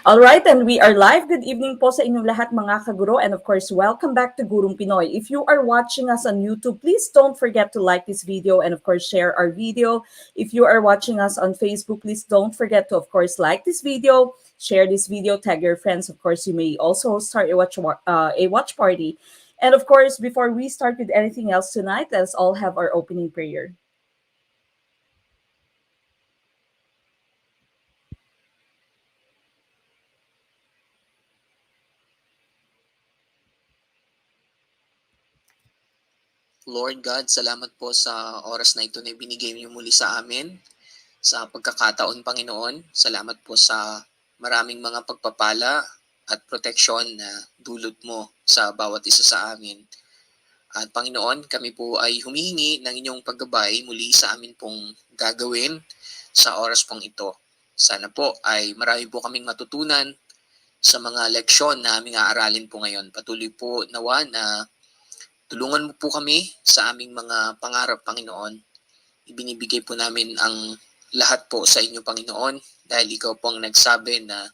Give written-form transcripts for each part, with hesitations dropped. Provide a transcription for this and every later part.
All right, and we are live. Good evening po sa inyong lahat mga kaguro, and of course, welcome back to Gurong Pinoy. If you are watching us on YouTube, please don't forget to like this video and of course share our video. If you are watching us on Facebook, please don't forget to of course like this video, share this video, tag your friends. Of course, you may also start a watch party. And of course, before we start with anything else tonight, let's all have our opening prayer. Lord God, salamat po sa oras na ito na binigay niyo muli sa amin. Sa pagkakataon, Panginoon, salamat po sa maraming mga pagpapala at proteksyon na dulot mo sa bawat isa sa amin. At Panginoon, kami po ay humihingi ng inyong paggabay muli sa amin pong gagawin sa oras pong ito. Sana po ay marami po kaming matutunan sa mga leksyon na aming aaralin po ngayon. Patuloy po nawa na tulungan mo po kami sa aming mga pangarap, Panginoon. Ibinibigay po namin ang lahat po sa inyo, Panginoon, dahil ikaw po ang nagsabi na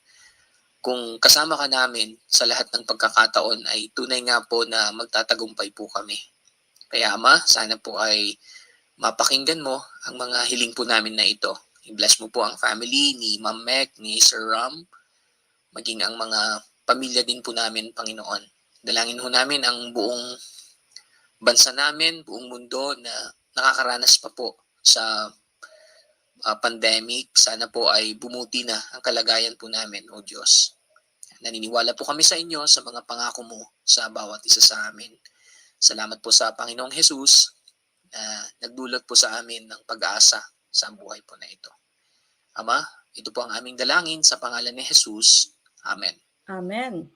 kung kasama ka namin sa lahat ng pagkakataon ay tunay nga po na magtatagumpay po kami. Kaya Ama, sana po ay mapakinggan mo ang mga hiling po namin na ito. I-bless mo po ang family ni Ma'am Meg, ni Sir Ram, maging ang mga pamilya din po namin, Panginoon. Dalangin ho namin ang buong bansa namin, buong mundo na nakakaranas pa po sa pandemic. Sana po ay bumuti na ang kalagayan po namin, O Diyos. Naniniwala po kami sa inyo sa mga pangako mo sa bawat isa sa amin. Salamat po sa Panginoong Jesus na nagdulot po sa amin ng pag-asa sa buhay po na ito. Ama, ito po ang aming dalangin sa pangalan ni Jesus. Amen. Amen.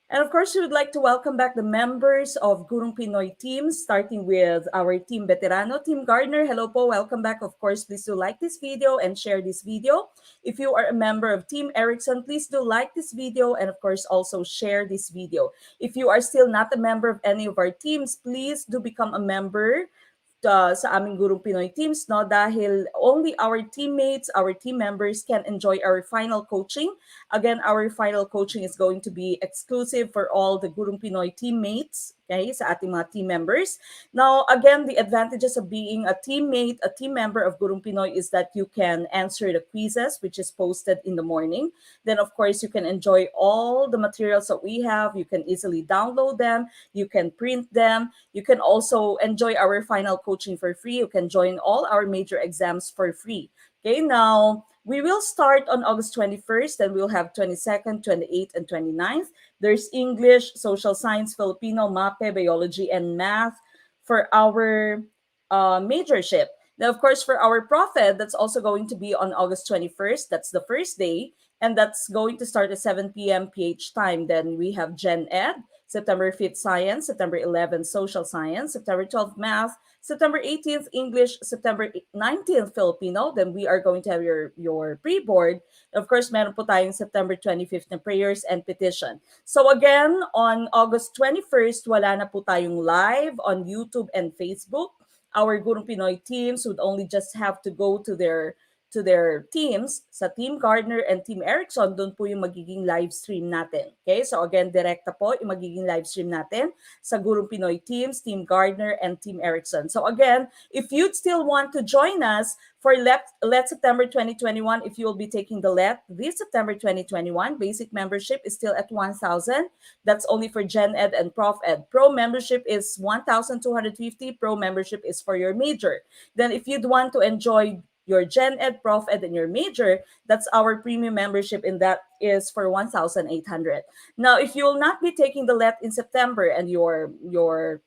And of course, we would like to welcome back the members of Gurong Pinoy team, starting with our team Veterano, Team Gardner. Hello po, welcome back. Of course, please do like this video and share this video. If you are a member of Team Erickson, please do like this video and of course also share this video. If you are still not a member of any of our teams, please do become a member sa aming Gurong Pinoy teams, no? Dahil only our teammates, our team members can enjoy our final coaching. Again, our final coaching is going to be exclusive for all the Gurong Pinoy teammates, okay, sa ating mga team members. Now, again, the advantages of being a teammate, a team member of Gurong Pinoy is that you can answer the quizzes, which is posted in the morning. Then, of course, you can enjoy all the materials that we have. You can easily download them. You can print them. You can also enjoy our final coaching for free. You can join all our major exams for free. Okay, now we will start on August 21st, and we'll have 22nd, 28th, and 29th. There's English, Social Science, Filipino, MAPE, Biology, and Math for our majorship. Now, of course, for our Prof, that's also going to be on August 21st. That's the first day, and that's going to start at 7 p.m. PH time. Then we have Gen Ed, September 5th, Science, September 11th, Social Science, September 12th, Math, September 18th, English, September 19th, Filipino. Then we are going to have your pre-board. Of course, meron po tayong September 25th na prayers and petition. So again, on August 21st, wala na po tayong live on YouTube and Facebook. Our Gurong Pinoy teams would only just have to go to their teams, sa Team Gardner and Team Erickson, doon po yung magiging live stream natin. Okay? So again, direkta po yung magiging live stream natin sa Gurong Pinoy teams, Team Gardner and Team Erickson. So again, if you'd still want to join us for Let September 2021, if you will be taking the Let this September 2021, basic membership is still at 1,000. That's only for Gen Ed and Prof Ed. Pro membership is 1,250. Pro membership is for your major. Then if you'd want to enjoy your Gen Ed, Prof Ed, and your major, that's our premium membership, and that is for 1,800. Now, if you will not be taking the Let in September and you're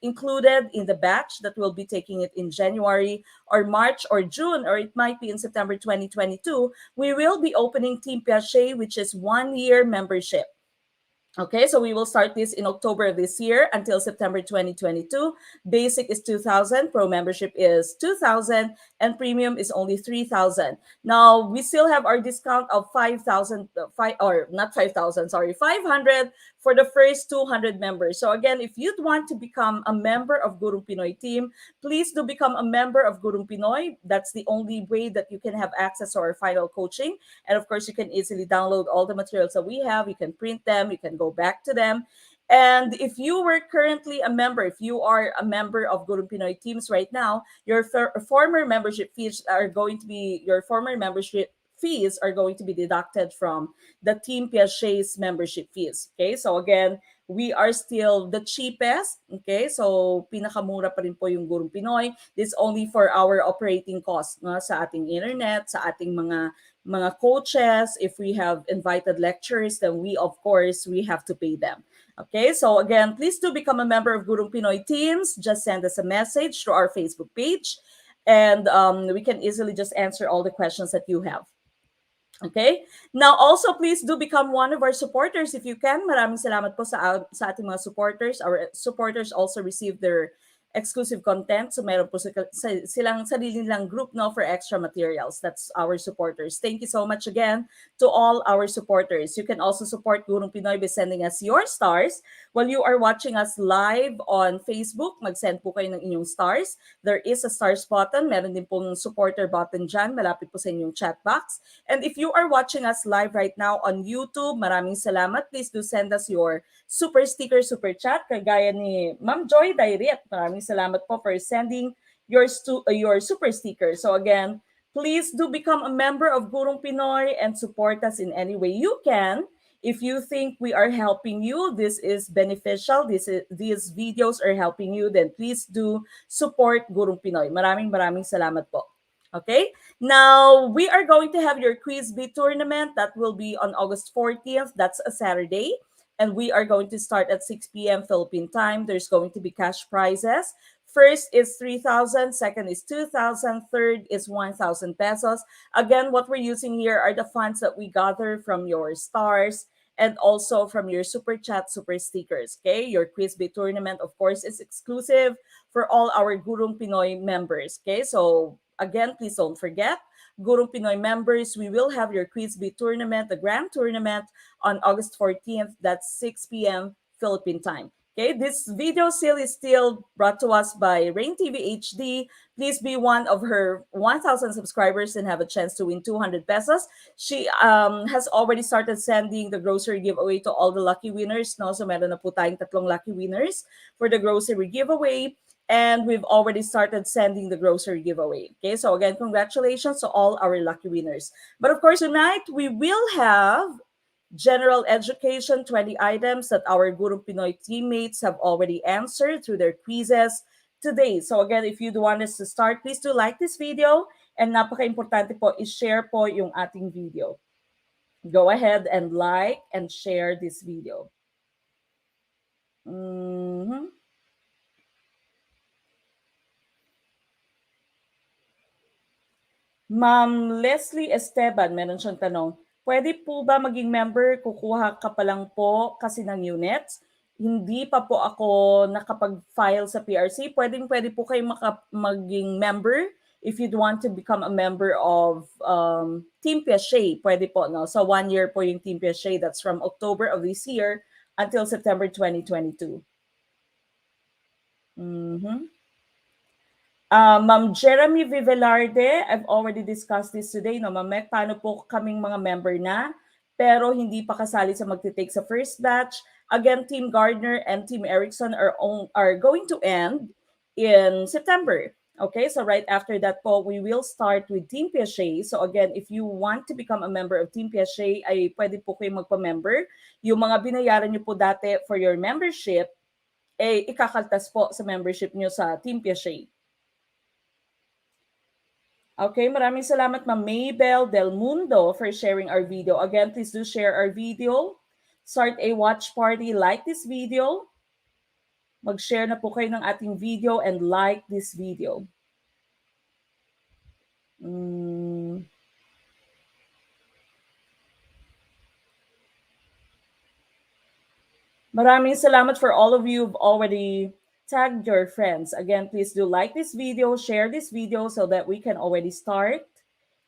included in the batch that will be taking it in January or March or June, or it might be in September 2022, we will be opening Team Piaget, which is 1 year membership. Okay, so we will start this in October of this year until September 2022. Basic is 2,000, pro membership is 2,000, and premium is only 3,000. Now, we still have our discount of 5,000, or not 5,000, sorry, 500 for the first 200 members. So again, if you'd want to become a member of Gurung Pinoy team, please do become a member of Gurung Pinoy. That's the only way that you can have access to our final coaching. And of course, you can easily download all the materials that we have. You can print them, you can go back to them. And if you were currently a member, if you are a member of Gurung Pinoy teams right now, your former membership fees are going to be deducted from the Team Piaget's membership fees. Okay, so again, we are still the cheapest. Okay, so pinakamura pa rin po yung Gurung Pinoy. This only for our operating cost, no? Sa ating internet, sa ating mga coaches. If we have invited lecturers, then we have to pay them. Okay, so again, please do become a member of Gurung Pinoy Teams. Just send us a message through our Facebook page, and we can easily just answer all the questions that you have. Okay? Now, also, please do become one of our supporters if you can. Maraming salamat po sa ating mga supporters. Our supporters also receive their exclusive content. So, meron po silang sarili nilang group, no, for extra materials. That's our supporters. Thank you so much again to all our supporters. You can also support Gurung Pinoy by sending us your stars. While you are watching us live on Facebook, mag-send po kayo ng inyong stars. There is a stars button. Meron din pong supporter button dyan. Malapit po sa inyong chat box. And if you are watching us live right now on YouTube, maraming salamat. Please do send us your super sticker, super chat. Kagaya ni Ma'am Joy Dairet. Maraming salamat po for sending your super sticker. So again, please do become a member of Gurung Pinoy and support us in any way you can. If you think we are helping you, this is beneficial, these videos are helping you, then please do support Gurung Pinoy. Maraming salamat po. Okay? Now, we are going to have your Quiz Bee tournament. That will be on August 14th. That's a Saturday. And we are going to start at 6 p.m. Philippine time. There's going to be cash prizes. First is 3,000, second is 2,000, third is 1,000 pesos. Again, what we're using here are the funds that we gather from your stars and also from your super chat, super stickers. Okay, your Quiz Bee tournament, of course, is exclusive for all our Gurung Pinoy members. Okay, so again, please don't forget, Gurung Pinoy members, we will have your Quiz Bee tournament, the grand tournament, on August 14th. That's 6 p.m. Philippine time. Okay, this video is still brought to us by Rain TV HD. Please be one of her 1,000 subscribers and have a chance to win 200 pesos. She has already started sending the grocery giveaway to all the lucky winners. No? So meron na po tayong 3 lucky winners for the grocery giveaway. And we've already started sending the grocery giveaway. Okay, so again, congratulations to all our lucky winners. But of course, tonight we will have general education, 20 items that our Gurung Pinoy teammates have already answered through their quizzes today. So again, if you do want us to start, please do like this video, and napaka-importante po, i-share po yung ating video. Go ahead and like and share this video. Mm-hmm. Ma'am Leslie Esteban, meron siyang tanong, pwede po ba maging member, kukuha ka pa lang po kasi ng units? Hindi pa po ako nakapag-file sa PRC. Pwede po kayo maging member if you'd want to become a member of Team Piaget. Pwede po, no? So 1 year po yung Team Piaget. That's from October of this year until September 2022. Mm-hmm. Ma'am Jeremy Vivelarde, I've already discussed this today. No, Ma'am Mek, paano po kaming mga member na pero hindi pa kasali sa magte-take sa first batch? Again, Team Gardner and Team Erickson are going to end in September. Okay, so right after that po, we will start with Team Piaget. So again, if you want to become a member of Team Piaget, ay pwede po kayo magpa-member. Yung mga binayaran nyo po dati for your membership, eh ikakaltas po sa membership nyo sa Team Piaget. Okay, maraming salamat Ma'am Maybell Del Mundo for sharing our video. Again, please do share our video. Start a watch party, like this video. Mag-share na po kayo ng ating video and like this video. Maraming salamat for all of you who've already tagged your friends. Again, please do like this video, share this video so that we can already start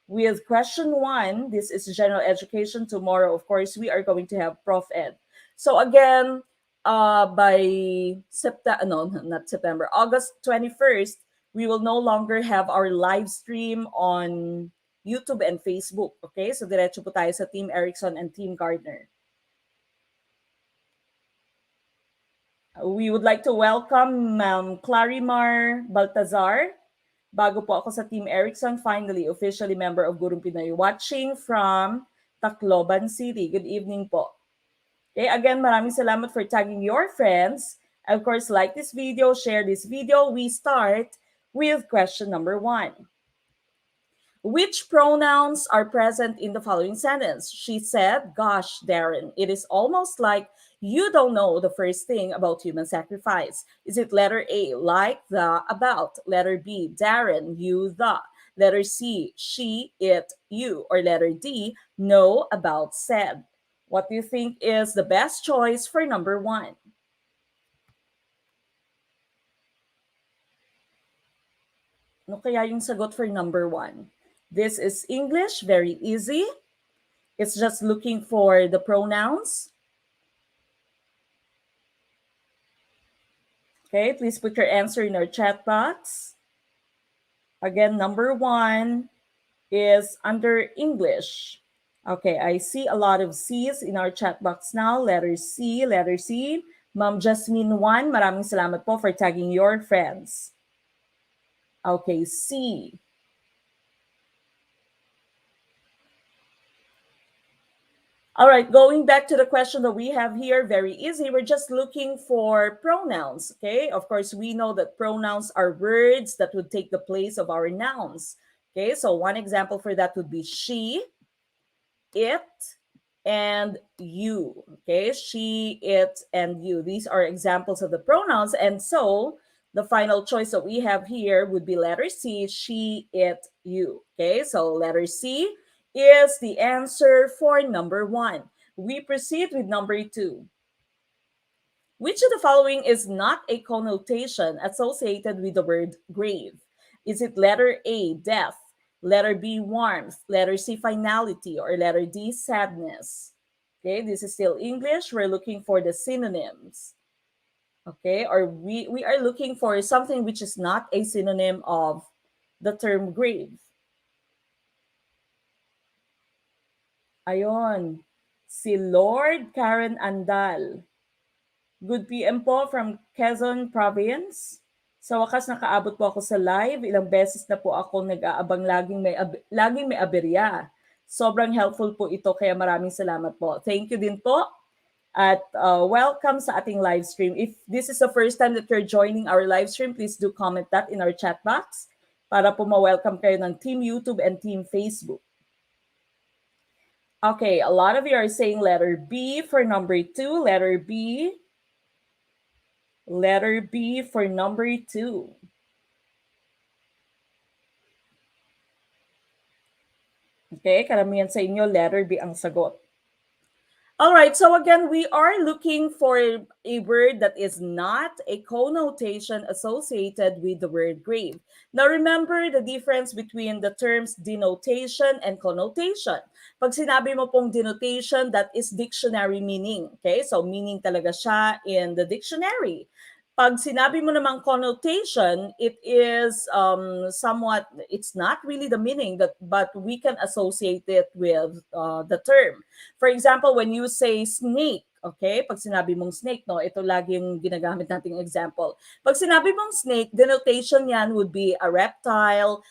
with question 1. This is general education. Tomorrow, of course, we are going to have Prof Ed. So again, by September, no, not September, August 21st, we will no longer have our live stream on YouTube and Facebook. Okay? So diretso po tayo sa Team Erickson and Team Gardner. We would like to welcome Ma'am Clarimar Baltazar. Bago po ako sa Team Erickson, finally, officially member of Gurong Pinoy, watching from Tacloban City. Good evening po. Okay, again, maraming salamat for tagging your friends. Of course, like this video, share this video. We start with question number 1. Which pronouns are present in the following sentence? She said, gosh, Darren, it is almost like you don't know the first thing about human sacrifice. Is it letter A, like, the, about? Letter B, Darren, you, the. Letter C, she, it, you. Or letter D, know, about, said. What do you think is the best choice for number 1? Ano kaya yung sagot for number 1? This is English, very easy. It's just looking for the pronouns. Okay, please put your answer in our chat box. Again, number 1 is under English. Okay, I see a lot of C's in our chat box now. Letter C, letter C. Ma'am Jasmine 1, maraming salamat po for tagging your friends. Okay, C. All right, going back to the question that we have here, very easy. We're just looking for pronouns, okay? Of course, we know that pronouns are words that would take the place of our nouns. Okay, so one example for that would be she, it, and you. Okay, she, it, and you. These are examples of the pronouns. And so the final choice that we have here would be letter C, she, it, you. Okay, so letter C is the answer for number 1. We proceed with number 2. Which of the following is not a connotation associated with the word grave? Is it letter A, death, letter B, warmth, letter C, finality, or letter D, sadness? Okay, this is still English. We're looking for the synonyms. Okay, or we are looking for something which is not a synonym of the term grave. Ayon, si Lord Karen Andal. Good PM po from Quezon Province. Sa wakas nakaabot po ako sa live. Ilang beses na po ako nag-aabang laging may aberya. Sobrang helpful po ito kaya maraming salamat po. Thank you din po. At welcome sa ating live stream. If this is the first time that you're joining our live stream, please do comment that in our chat box para po ma-welcome kayo ng Team YouTube and Team Facebook. Okay, a lot of you are saying letter B for number 2. Letter B. Letter B for number 2. Okay, karamihan sa inyo, letter B ang sagot. All right, so again, we are looking for a word that is not a connotation associated with the word grave. Now, remember the difference between the terms denotation and connotation. Pag sinabi mo pong denotation, that is dictionary meaning. Okay, so meaning talaga siya in the dictionary. Pag sinabi mo namang connotation, it is somewhat, it's not really the meaning, but we can associate it with the term. For example, when you say snake, okay, pag sinabi mong snake, no, ito lagi yung ginagamit nating example. Pag sinabi mong snake, denotation yan would be a reptile,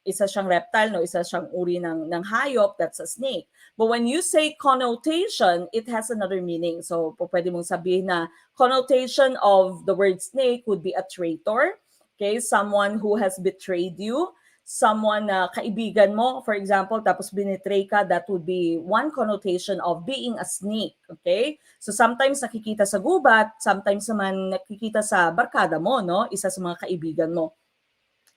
isa siyang reptile, no, isa siyang uri ng hayop, that's a snake. But when you say connotation, it has another meaning. So, pwede mong sabihin na connotation of the word snake would be a traitor, okay, someone who has betrayed you, someone na kaibigan mo, for example, tapos binitray ka, that would be one connotation of being a snake, okay? So sometimes nakikita sa gubat, sometimes naman nakikita sa barkada mo, no? Isa sa mga kaibigan mo.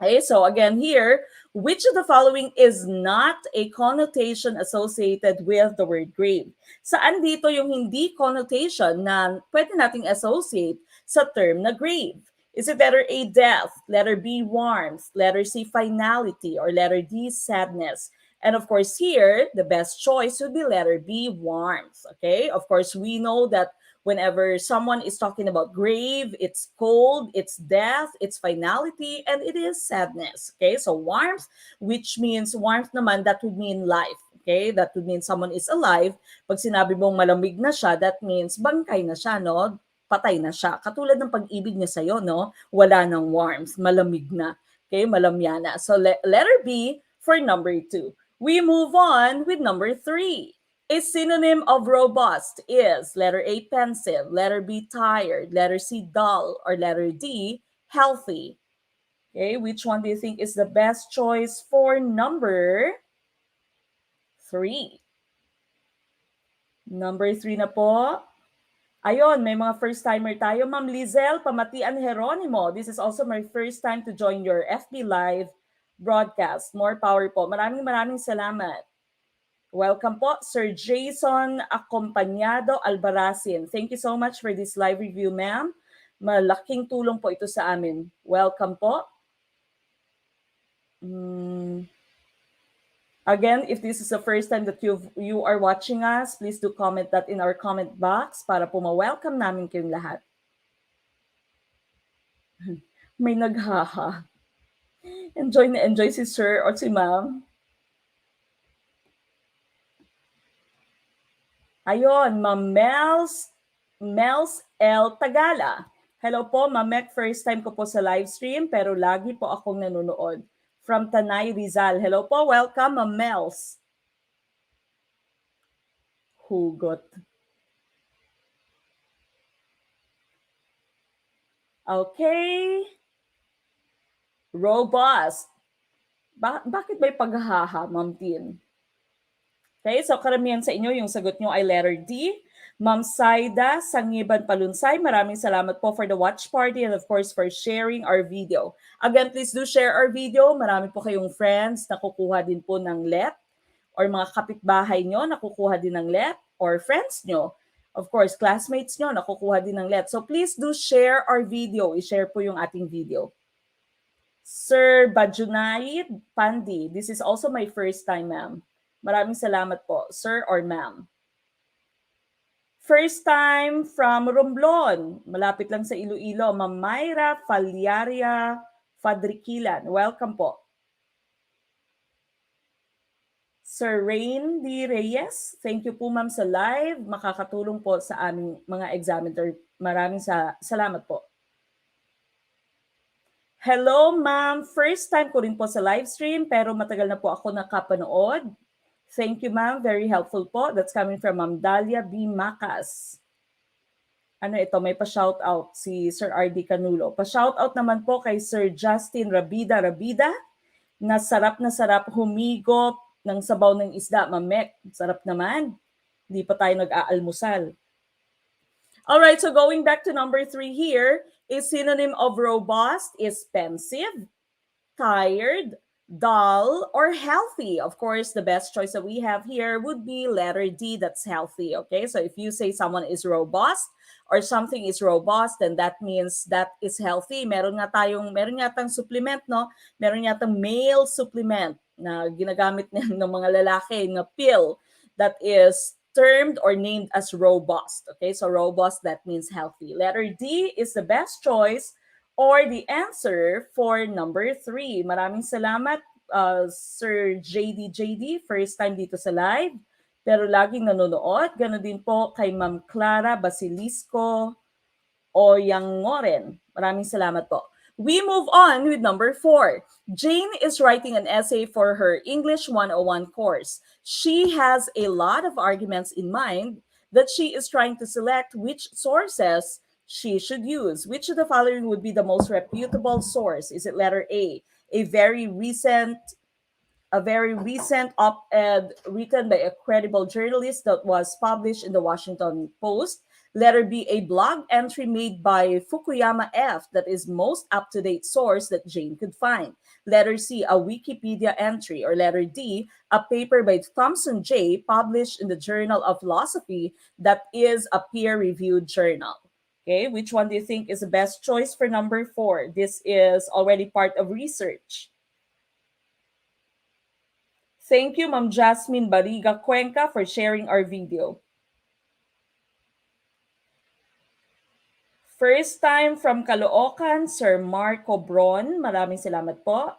Okay, so again here, Which of the following is not a connotation associated with the word grave? Saan dito yung hindi connotation na pwede nating associate sa term na grave? Is it letter A, death, letter B, warmth, letter C, finality, or letter D, sadness? And of course, here, the best choice would be letter B, warmth. Okay? Of course, we know that whenever someone is talking about grave, it's cold, it's death, it's finality, and it is sadness. Okay? So warmth, which means warmth naman, that would mean life. Okay? That would mean someone is alive. Pag sinabi mong malamig na siya, that means bangkay na siya, no? Patay na siya. Katulad ng pag-ibig niya sa'yo, no? Wala ng warmth, malamig na. Okay? Malamyana. So letter B for number 2. We move on with number 3. A synonym of robust is letter A, pensive, letter B, tired, letter C, dull, or letter D, healthy. Okay, which one do you think is the best choice for number 3? Number 3 na po. Ayon, may mga first-timer tayo. Ma'am Lizelle Pamatian Jeronimo. This is also my first time to join your FB Live broadcast. More power po. Maraming salamat. Welcome po, Sir Jason Acompañado Albaracin. Thank you so much for this live review, ma'am. Malaking tulong po ito sa amin. Welcome po. Again, if this is the first time that you are watching us, please do comment that in our comment box para po ma-welcome namin kayong lahat. May naghaha. Enjoy na enjoy si sir o si ma'am. Ayon, Ma'am Mels L. Tagala. Hello po, Ma'am Mek. First time ko po sa live stream pero lagi po akong nanonood. From Tanay, Rizal. Hello po, welcome, Ma'am Mels. Hugot. Okay. Robust. Bakit may paghaha, Ma'am Tin? Okay, so karamihan sa inyo, yung sagot nyo ay letter D. Ma'am Saida Sangiban Palunsay, maraming salamat po for the watch party and of course for sharing our video. Again, please do share our video. Marami po kayong friends na kukuha din po ng let or mga kapitbahay nyo na kukuha din ng let or friends nyo. Of course, classmates nyo na kukuha din ng let. So please do share our video. I-share po yung ating video. Sir Bajunay Pandi, this is also my first time, ma'am. Maraming salamat po, sir or ma'am. First time from Romblon, malapit lang sa Iloilo, Ma'am Myra Falyaria Fadrikilan. Welcome po. Sir Rain D. Reyes, thank you po ma'am sa live. Makakatulong po sa aming mga examiner. Maraming salamat po. Hello ma'am, first time ko rin po sa live stream pero matagal na po ako nakapanood. Thank you, ma'am. Very helpful po. That's coming from Ma'am Dalia B. Macas. Ano ito? May pa-shoutout si Sir R.D. Canulo. Pa-shoutout naman po kay Sir Justin Rabida na sarap humigop ng sabaw ng isda. Mamek, sarap naman. Hindi pa tayo nag-aalmusal. Alright, so going back to number 3 here, a synonym of robust is pensive, tired, dull, or healthy. Of course, the best choice that we have here would be letter D, that's healthy. Okay, so if you say someone is robust or something is robust, then that means that is healthy. Meron yatang supplement, no? Meron yatang male supplement na ginagamit ng mga lalaki na pill that is termed or named as robust. Okay, so robust, that means healthy. Letter D is the best choice or the answer for number 3. Maraming salamat, Sir JD. First time dito sa live, pero laging nanonood. Ganon din po kay Ma'am Clara Basilisco Oyangoren. Maraming salamat po. We move on with number 4. Jane is writing an essay for her English 101 course. She has a lot of arguments in mind that she is trying to select which sources she should use. Which of the following would be the most reputable source? Is it letter A, a very recent op-ed written by a credible journalist that was published in the Washington Post? Letter B, a blog entry made by Fukuyama F that is most up-to-date source that Jane could find. Letter C, a Wikipedia entry. Or letter D, a paper by Thompson J. published in the Journal of Philosophy that is a peer-reviewed journal. Okay, which one do you think is the best choice for number 4? This is already part of research. Thank you, Ma'am Jasmine Bariga Cuenca, for sharing our video. First time from Caloocan, Sir Marco Bron. Maraming salamat po.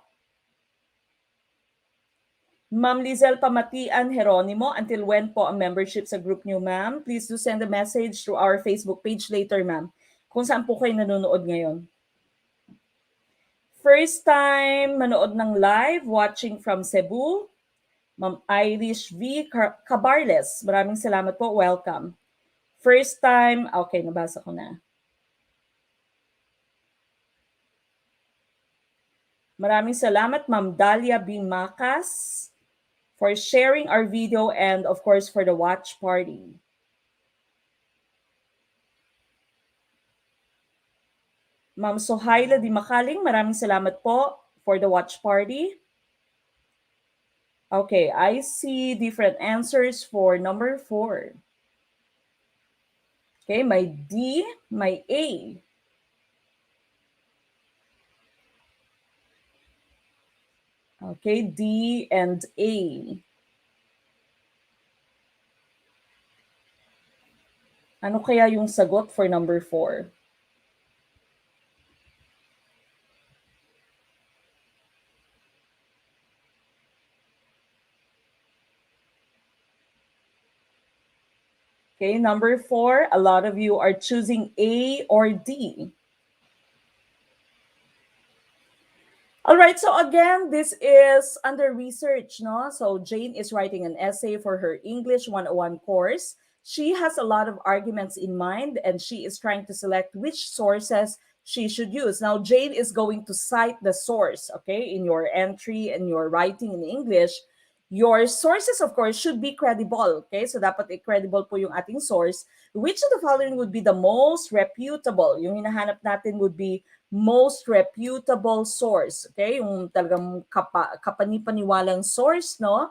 Ma'am Lizelle Pamatian Jeronimo, until when po ang membership sa group niyo, ma'am? Please do send a message through our Facebook page later, ma'am. Kung saan po kayo nanonood ngayon. First time manood ng live, watching from Cebu, Ma'am Irish V. Cabarles. Maraming salamat po. Welcome. First time, okay, nabasa ko na. Maraming salamat, Ma'am Dalia B. Macas, for sharing our video and of course for the watch party. Ma'am Sohaila Di Makaling, maraming salamat po for the watch party. Okay, I see different answers for number 4. Okay, may D, may A. Okay, D and A. Ano kaya yung sagot for number 4? Okay, number 4, a lot of you are choosing A or D. All right, so again, this is under research, no? So Jane is writing an essay for her English 101 course. She has a lot of arguments in mind and she is trying to select which sources she should use. Now, Jane is going to cite the source, okay, in your entry and your writing in English. Your sources, of course, should be credible, okay? So dapat credible po yung ating source. Which of the following would be the most reputable? Yung hinahanap natin would be most reputable source, okay? Yung talagang kapanipaniwalang source, no?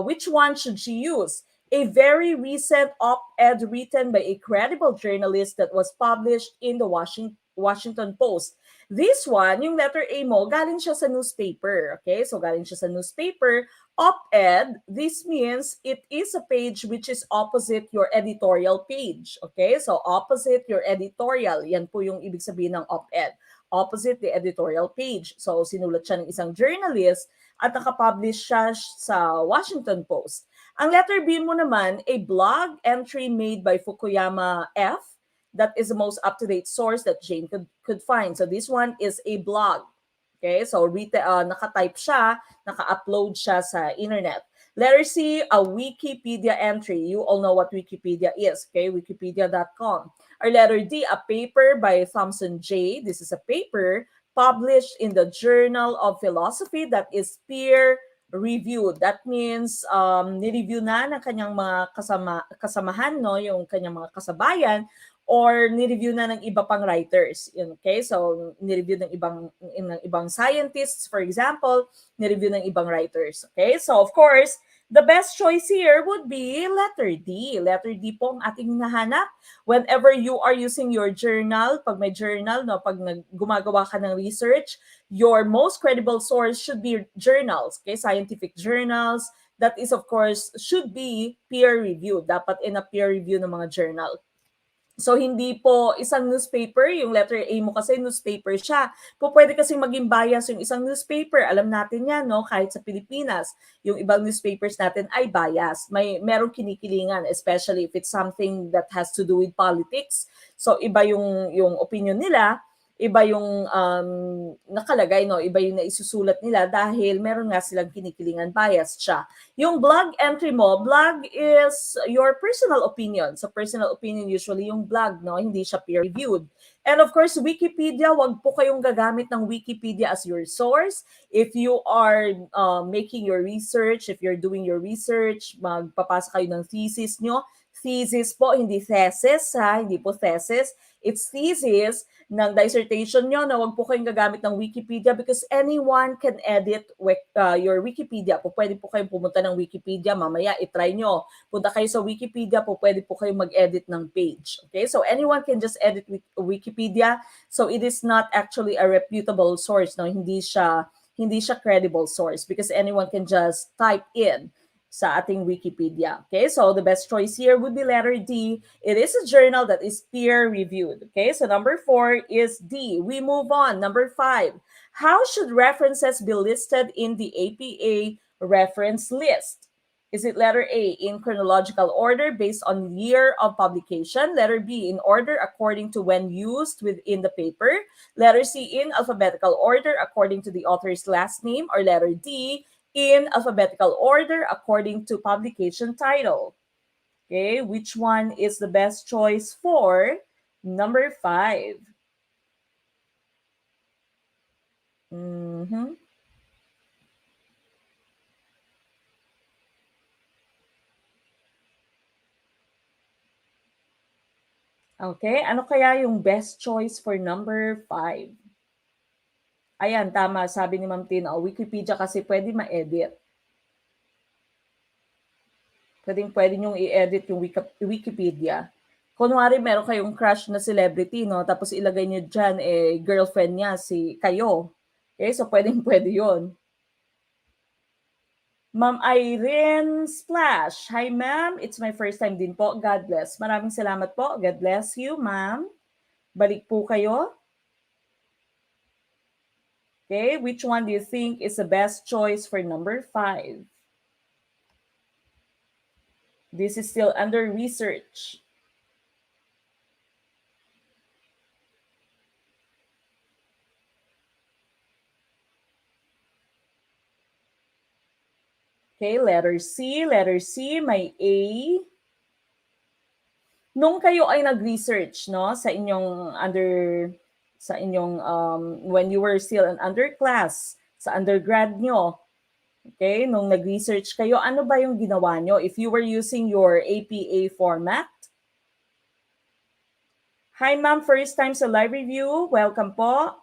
Which one should she use? A very recent op-ed written by a credible journalist that was published in the Washington Post. This one, yung letter A mo, galing siya sa newspaper, okay? So galing siya sa newspaper. Op-ed, this means it is a page which is opposite your editorial page, okay? So opposite your editorial, yan po yung ibig sabihin ng op-ed. Opposite the editorial page. So sinulat siya ng isang journalist at nakapublish siya sa Washington Post. Ang letter B mo naman, a blog entry made by Fukuyama F. That is the most up-to-date source that Jane could find. So this one is a blog. Okay, so naka-type siya, naka-upload siya sa internet. Letter C, a Wikipedia entry. You all know what Wikipedia is, okay? Wikipedia.com. Or letter D, a paper by Thompson J. This is a paper published in the Journal of Philosophy that is peer-reviewed. That means ni-review na ng kanyang mga kasamahan, no? Yung kanyang mga kasabayan, or ni-review na ng iba pang writers. Okay? So, ni-review ng ibang scientists, for example, ni-review ng ibang writers. Okay? So, of course, the best choice here would be letter D. Letter D po ang ating hinahanap. Whenever you are using your journal, pag may journal, no, pag gumagawa ka ng research, your most credible source should be journals, okay? Scientific journals. That is, of course, should be peer-reviewed. Dapat in a peer-review ng mga journal. So, hindi po isang newspaper, yung letter A mo kasi newspaper siya. Po pwede kasing maging bias yung isang newspaper. Alam natin yan, no? Kahit sa Pilipinas, yung ibang newspapers natin ay bias. Merong kinikilingan, especially if it's something that has to do with politics. So, iba yung opinion nila, iba yung nakalagay, no? Iba yung naisusulat nila dahil meron nga silang kinikilingan, biased siya. Yung blog entry mo, blog is your personal opinion. So personal opinion usually yung blog, no? Hindi siya peer-reviewed. And of course, Wikipedia, wag po kayong gagamit ng Wikipedia as your source. If you are making your research, if you're doing your research, magpapasa kayo ng thesis nyo, Thesis po, hindi thesis ha, hindi po thesis. It's thesis ng dissertation nyo na wag po kayong gagamit ng Wikipedia because anyone can edit your Wikipedia. Po pwede po kayong pumunta ng Wikipedia, mamaya itry nyo. Punta kayo sa Wikipedia po, pwede po kayong mag-edit ng page. Okay, so anyone can just edit Wikipedia. So it is not actually a reputable source, no? Hindi siya credible source because anyone can just type in sa ating Wikipedia. Okay, so the best choice here would be letter D. It is a journal that is peer-reviewed. Okay, so number 4 is D. We move on. Number 5. How should references be listed in the APA reference list? Is it letter A, in chronological order based on year of publication? Letter B, in order according to when used within the paper? Letter C, in alphabetical order according to the author's last name? Or letter D, in alphabetical order according to publication title? Okay, which one is the best choice for number 5? Mm-hmm. Okay, ano kaya yung best choice for number 5? Ayan, tama, sabi ni Ma'am Tin, Wikipedia kasi pwede ma-edit. Pwede niyong i-edit yung Wikipedia. Kunwari, meron kayong crush na celebrity, no? Tapos ilagay niyo dyan, girlfriend niya, kayo. Okay, so pwede yun. Ma'am Irene Splash. Hi, ma'am. It's my first time din po. God bless. Maraming salamat po. God bless you, ma'am. Balik po kayo. Okay, which one do you think is the best choice for number 5? This is still under research. Okay, letter C. Letter C, may A. Nung kayo ay nag-research, no, sa inyong when you were still an underclass, sa undergrad nyo, okay, nung nag-research kayo, ano ba yung ginawa nyo? If you were using your APA format? Hi, ma'am. First time sa live review. Welcome po.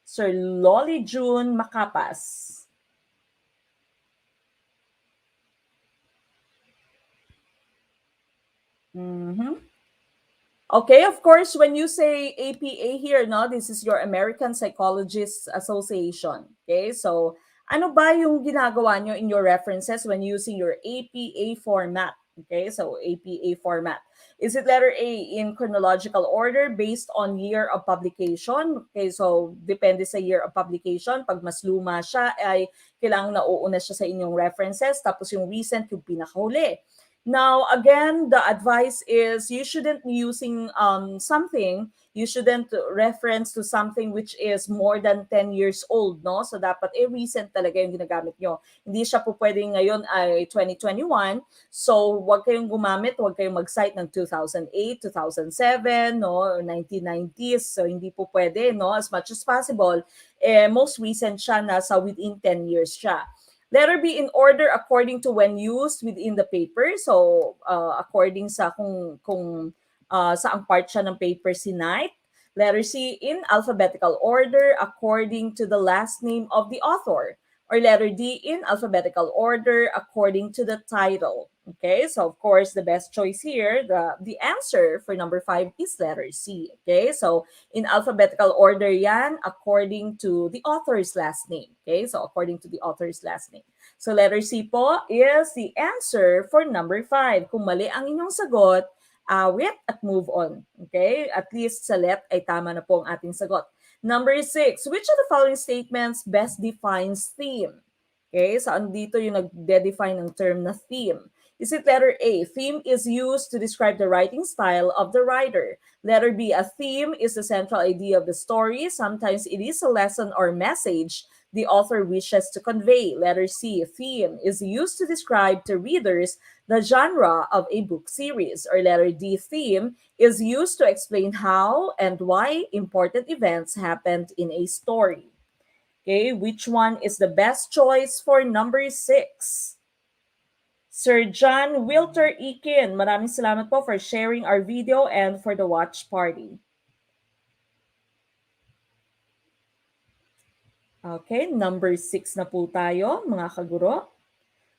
Sir Lolly June Makapas. Mm-hmm. Okay, of course, when you say APA here, no, this is your American Psychologists Association. Okay, so ano ba yung ginagawa nyo in your references when using your APA format? Okay, so APA format. Is it letter A, in chronological order based on year of publication? Okay, so depende sa year of publication. Pag mas luma siya, ay kailangan nauuna siya sa inyong references. Tapos yung recent, yung pinakahuli. Now, again, the advice is you shouldn't be using something, you shouldn't reference to something which is more than 10 years old, no? So, dapat recent talaga yung ginagamit nyo. Hindi siya po pwedeng ngayon ay 2021. So, wag kayong gumamit, wag kayong mag-cite ng 2008, 2007, no? Or 1990s. So, hindi po pwede, no? As much as possible, most recent siya, nasa within 10 years siya. Letter B, in order according to when used within the paper. So, according sa kung saang part siya ng paper sinite. Letter C, in alphabetical order according to the last name of the author. Or letter D, in alphabetical order according to the title. Okay, so of course, the best choice here, the answer for number 5 is letter C. Okay, so in alphabetical order yan according to the author's last name. Okay, so according to the author's last name. So letter C po is the answer for number 5. Kung mali ang inyong sagot, awit at move on. Okay, at least sa let ay tama na po ang ating sagot. Number 6, which of the following statements best defines theme? Okay, so andito yung nag-define ng term na theme. Is it letter A, theme is used to describe the writing style of the writer? Letter B, a theme is the central idea of the story. Sometimes it is a lesson or message the author wishes to convey. Letter C, theme is used to describe to readers the genre of a book series. Or letter D, theme is used to explain how and why important events happened in a story. Okay, which one is the best choice for number 6? Sir John Wilter Ikin, maraming salamat po for sharing our video and for the watch party. Okay, number 6 na po tayo, mga kaguro.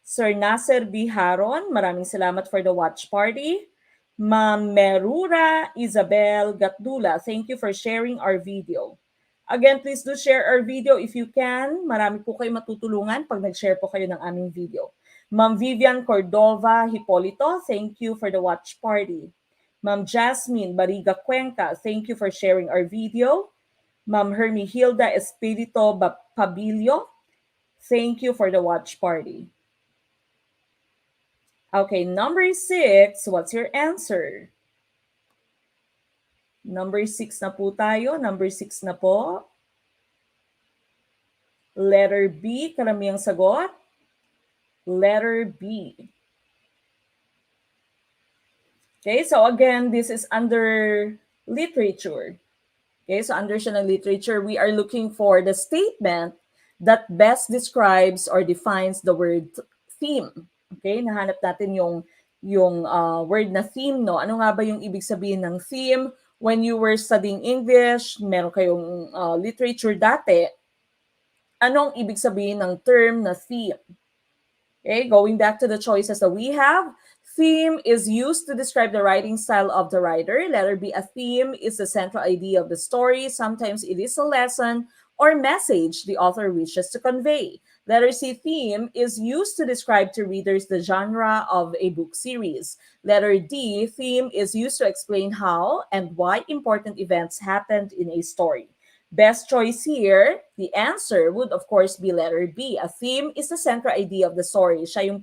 Sir Nasser B. Haron, maraming salamat for the watch party. Ma'am Merura Isabel Gatdula, thank you for sharing our video. Again, please do share our video if you can. Marami po kayo matutulungan pag nag-share po kayo ng aming video. Ma'am Vivian Cordova Hipolito, thank you for the watch party. Ma'am Jasmine Bariga Cuenca, thank you for sharing our video. Ma'am Hermihilda Espirito Pabilio, thank you for the watch party. Okay, number 6, what's your answer? Number 6 na po tayo. Number 6 na po. Letter B, karamihang sagot. Letter B. Okay, so again, this is under literature. Okay, so under siya ng literature, we are looking for the statement that best describes or defines the word theme. Okay, nahanap natin yung word na theme, no? Ano nga ba yung ibig sabihin ng theme? When you were studying English, meron kayong literature dati, anong ibig sabihin ng term na theme? Okay, going back to the choices that we have, theme is used to describe the writing style of the writer. Letter B, a theme is the central idea of the story. Sometimes it is a lesson or message the author wishes to convey. Letter C, theme is used to describe to readers the genre of a book series. Letter D, theme is used to explain how and why important events happened in a story. Best choice here, the answer would of course be letter B. A theme is the central idea of the story. Siya yung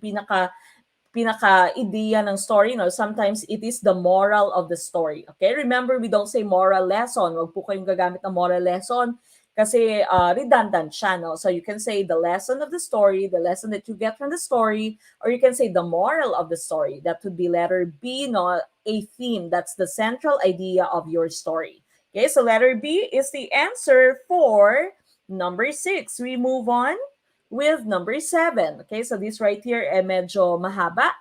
pinaka-idea ng story. No? Sometimes it is the moral of the story. Okay? Remember, we don't say moral lesson. Huwag po kayong gagamit ng moral lesson kasi redundant siya. No? So you can say the lesson of the story, the lesson that you get from the story, or you can say the moral of the story. That would be letter B, no? A theme. That's the central idea of your story. Okay, so letter B is the answer for number 6. We move on with number 7. Okay, so this right here medyo mahaba.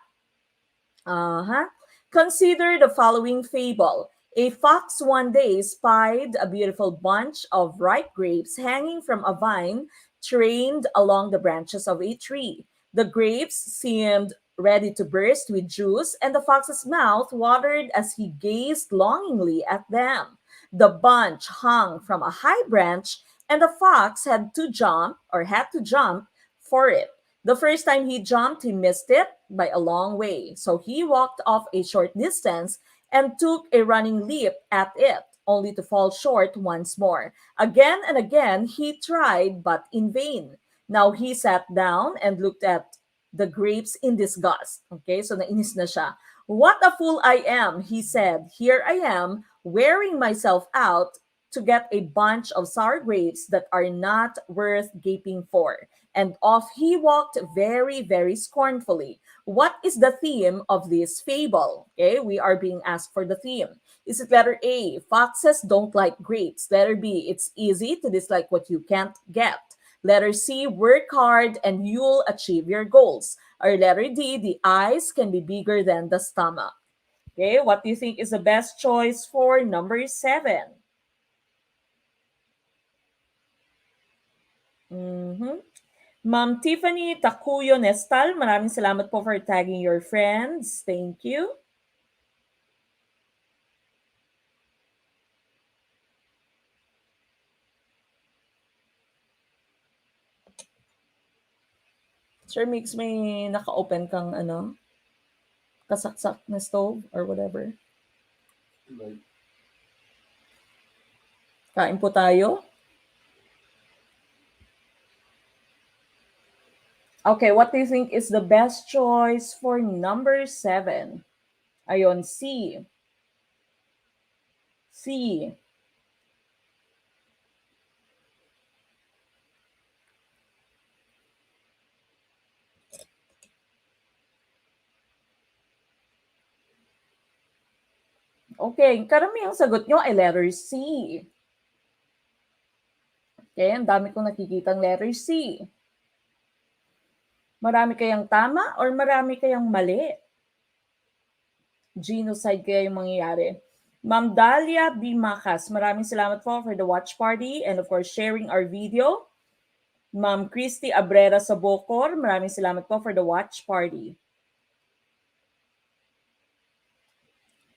Consider the following fable. A fox one day spied a beautiful bunch of ripe grapes hanging from a vine trained along the branches of a tree. The grapes seemed ready to burst with juice, and the fox's mouth watered as he gazed longingly at them. The bunch hung from a high branch, and the fox had to jump for it. The first time he jumped, he missed it by a long way. So he walked off a short distance and took a running leap at it, only to fall short once more. Again and again he tried, but in vain. Now he sat down and looked at the grapes in disgust. Okay, so nainis na siya. What a fool I am, he said. Here I am, wearing myself out to get a bunch of sour grapes that are not worth gaping for. And off he walked very, very scornfully. What is the theme of this fable? Okay, we are being asked for the theme. Is it letter A, foxes don't like grapes? Letter B, it's easy to dislike what you can't get. Letter C, work hard and you'll achieve your goals. Or letter D, the eyes can be bigger than the stomach. Okay, what do you think is the best choice for number 7? Ma'am Tiffany Takuyo Nestal, maraming salamat po for tagging your friends. Thank you. Sir Mix, may naka-open kang kasaksak na stove or whatever. Kain po tayo. Okay, what do you think is the best choice for number 7? Ayon, C. C. Okay, karamihang sagot nyo ay letter C. Okay, ang dami kong nakikitang letter C. Marami kayang tama or marami kayang mali? Genocide kaya yung mangyayari. Ma'am Dalia B. Macas, maraming salamat po for the watch party and of course sharing our video. Ma'am Christy Abrera sa Bocor, maraming salamat po for the watch party.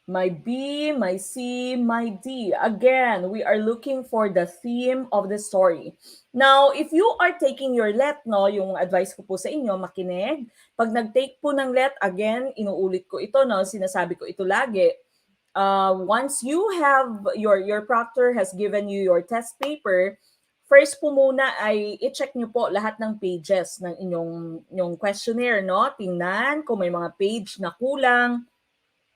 My B, my C, my D. Again, we are looking for the theme of the story. Now, if you are taking your let, no, yung advice ko po sa inyo, makinig. Pag nag-take po ng let, again, inuulit ko ito, no, sinasabi ko ito lagi. Once you have, your proctor has given you your test paper, first po muna ay i-check nyo po lahat ng pages ng inyong questionnaire, no? Tingnan kung may mga page na kulang,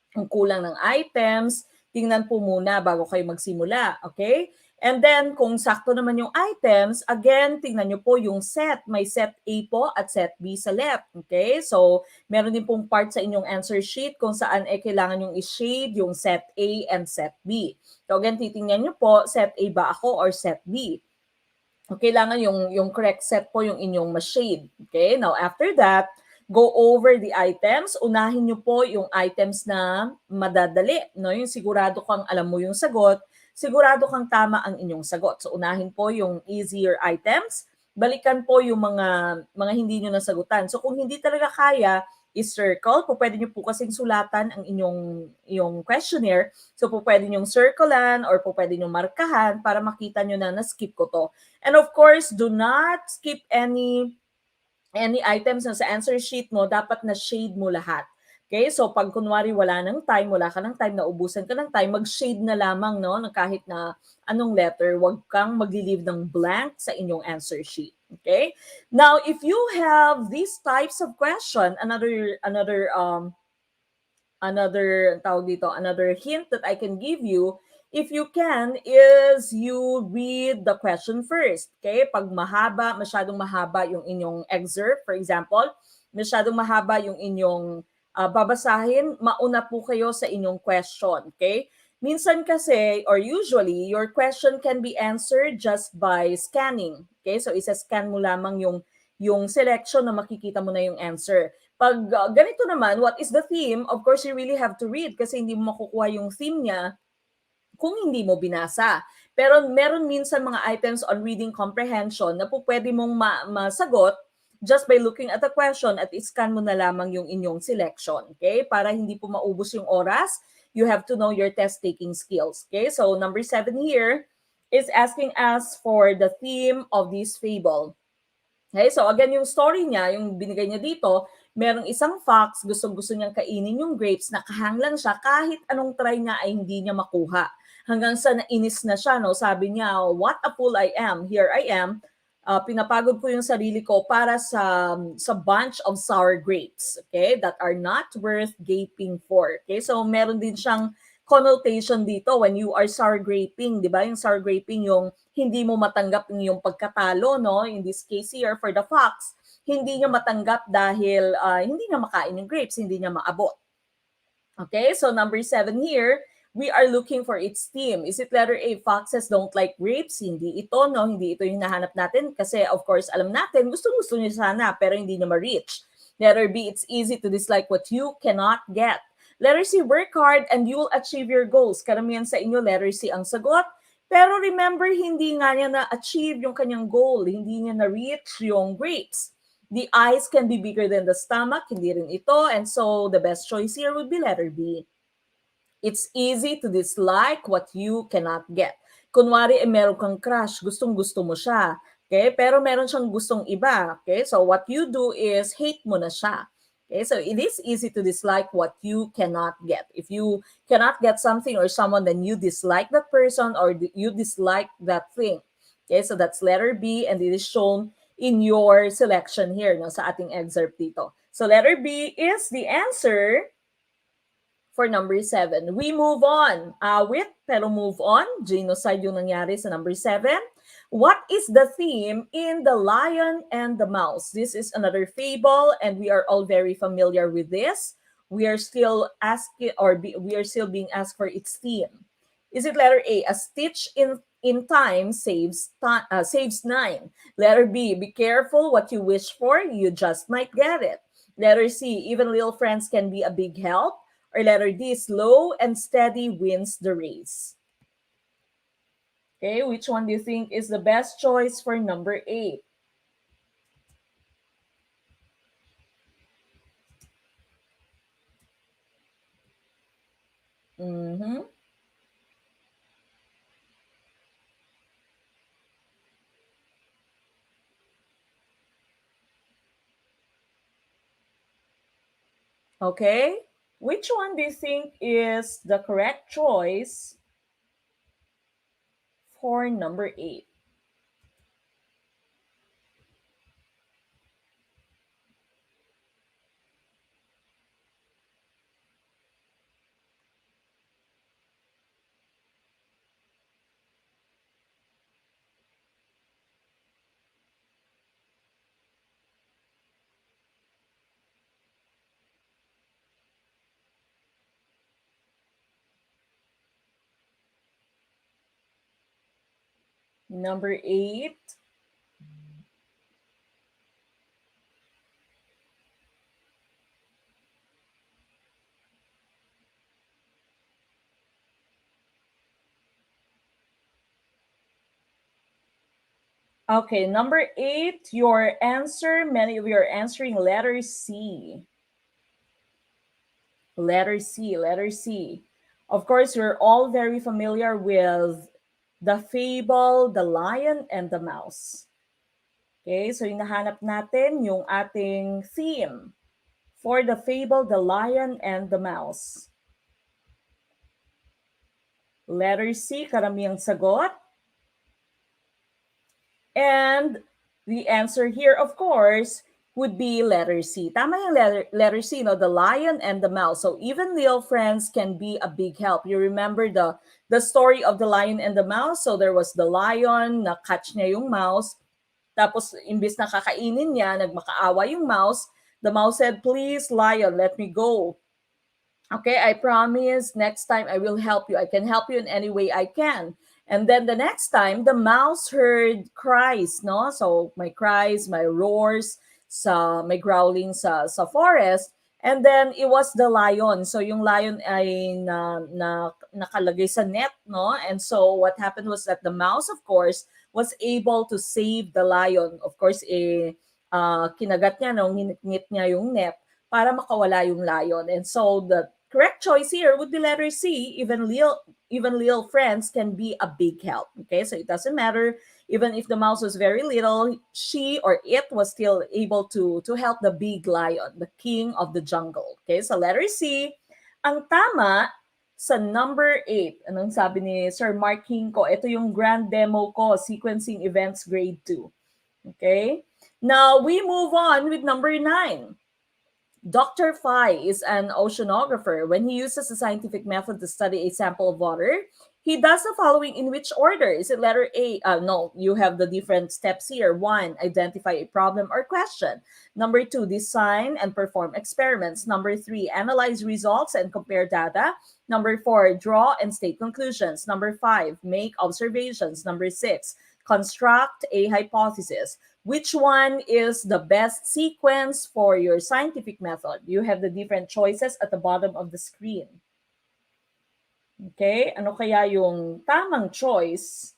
kung kulang ng items, tingnan po muna bago kayo magsimula, okay? And then, kung sakto naman yung items, again, tingnan nyo po yung set. May set A po at set B sa left, okay? So, meron din pong part sa inyong answer sheet kung saan kailangan yung i-shade yung set A and set B. So, again, titingnan nyo po, set A ba ako or set B? Kailangan yung correct set po yung inyong ma-shade, okay? Now, after that, go over the items. Unahin nyo po yung items na madadali, no? Yung sigurado kang alam mo yung sagot, sigurado kang tama ang inyong sagot. So unahin po yung easier items, balikan po yung mga hindi nyo nasagutan. So kung hindi talaga kaya, i-circle. Po pwede nyo po kasing sulatan ang yung questionnaire. So po pwede nyo circlean or po pwede nyo markahan para makita nyo na na-skip ko to. And of course, do not skip any items na sa answer sheet mo, dapat na shade mo lahat. Okay? So, pag kunwari wala ka ng time, naubusan ka ng time, mag-shade na lamang, no? Kahit na anong letter, wag kang mag-leave ng blank sa inyong answer sheet. Okay? Now, if you have these types of question, another hint that I can give you, if you can, is you read the question first. Okay? Pag masyadong mahaba yung inyong excerpt, for example, masyadong mahaba yung inyong babasahin, mauna po kayo sa inyong question. Okay? Minsan kasi, or usually, your question can be answered just by scanning. Okay? So, isa-scan mo lamang yung selection na makikita mo na yung answer. Pag ganito naman, what is the theme? Of course, you really have to read kasi hindi mo makukuha yung theme niya kung hindi mo binasa. Pero meron minsan mga items on reading comprehension na po pwede mong masagot just by looking at the question at iscan mo na lamang yung inyong selection. Okay? Para hindi po maubos yung oras, you have to know your test-taking skills. Okay? So, number 7 here is asking us for the theme of this fable. Okay, so again, yung story niya, yung binigay niya dito, merong isang fox, gusto niyang kainin yung grapes, nakahanglan siya, kahit anong try niya ay hindi niya makuha. Hanggang sa nainis na siya, no? Sabi niya, what a fool I am, here I am, pinapagod ko yung sarili ko para sa bunch of sour grapes, okay, that are not worth gaping for. Okay, so meron din siyang connotation dito when you are sour graping, di ba? Yung sour graping, yung hindi mo matanggap yung pagkatalo, no? In this case here, for the fox, hindi niya matanggap dahil hindi niya makain yung grapes, hindi niya maabot. Okay, so number 7 here, we are looking for its theme. Is it letter A, foxes don't like grapes? Hindi ito, no? Hindi ito yung nahanap natin kasi of course, alam natin, gusto niya sana pero hindi niya ma-reach. Letter B, it's easy to dislike what you cannot get. Letter C, work hard and you will achieve your goals. Karamihan sa inyo, letter C ang sagot. Pero remember, hindi nga niya na-achieve yung kanyang goal. Hindi niya na-reach yung grades. The eyes can be bigger than the stomach. Hindi rin ito. And so, the best choice here would be letter B. It's easy to dislike what you cannot get. Kunwari, meron kang crush. Gustong-gusto mo siya. Okay? Pero meron siyang gustong iba. Okay? So, what you do is hate mo na siya. Okay, so it is easy to dislike what you cannot get. If you cannot get something or someone, then you dislike that person or you dislike that thing. Okay, so that's letter B and it is shown in your selection here, no, sa ating excerpt dito. So letter B is the answer for number 7. We move on. Awit, pero move on. Genocide yung nangyari sa number 7. What is the theme in The Lion and the Mouse? This is another fable and we are all very familiar with this. We are still asking, or we are still being asked for its theme. Is it letter A, a stitch in in time saves 9. Letter B, be careful what you wish for, you just might get it. Letter C, even little friends can be a big help. Or letter D, slow and steady wins the race. Okay, which one do you think is the best choice for number 8? Mm-hmm. Okay, which one do you think is the correct choice for number 8? Number 8. Okay, number 8, your answer, many of you are answering letter C. Letter C, letter C. Of course, we're all very familiar with the fable, the lion, and the mouse. Okay, so hinahanap natin yung ating theme for the fable, the lion, and the mouse. Letter C, karamihang sagot. And the answer here, of course, would be letter C. Tama yung letter C, no? The lion and the mouse. So even little friends can be a big help. You remember the story of the lion and the mouse? So there was the lion, na-catch niya yung mouse. Tapos, imbis na kakainin niya, nagmakaawa yung mouse. The mouse said, please, lion, let me go. Okay, I promise next time I will help you. I can help you in any way I can. And then the next time, the mouse heard cries, no? So my cries, my roars, my growling sa forest. And then it was the lion. So yung lion ay nakalagay sa net, no? And so what happened was that the mouse, of course, was able to save the lion. Of course, kinagat niya, no? Nginit niya yung net para makawala yung lion. And so the correct choice here would be letter C. Even little friends can be a big help. Okay, so it doesn't matter. Even if the mouse was very little, she or it was still able to help the big lion, the king of the jungle. Okay, so letter C. Ang tama sa number 8. Anong sabi ni Sir Mark Hinko? Ito yung grand demo ko, sequencing events grade 2. Okay? Now, we move on with number 9. Dr. Phi is an oceanographer. When he uses a scientific method to study a sample of water, he does the following in which order? Is it letter A? No, you have the different steps here. 1, identify a problem or question. Number 2, design and perform experiments. Number 3, analyze results and compare data. Number 4, draw and state conclusions. Number 5, make observations. Number 6, construct a hypothesis. Which one is the best sequence for your scientific method? You have the different choices at the bottom of the screen. Okay, ano kaya yung tamang choice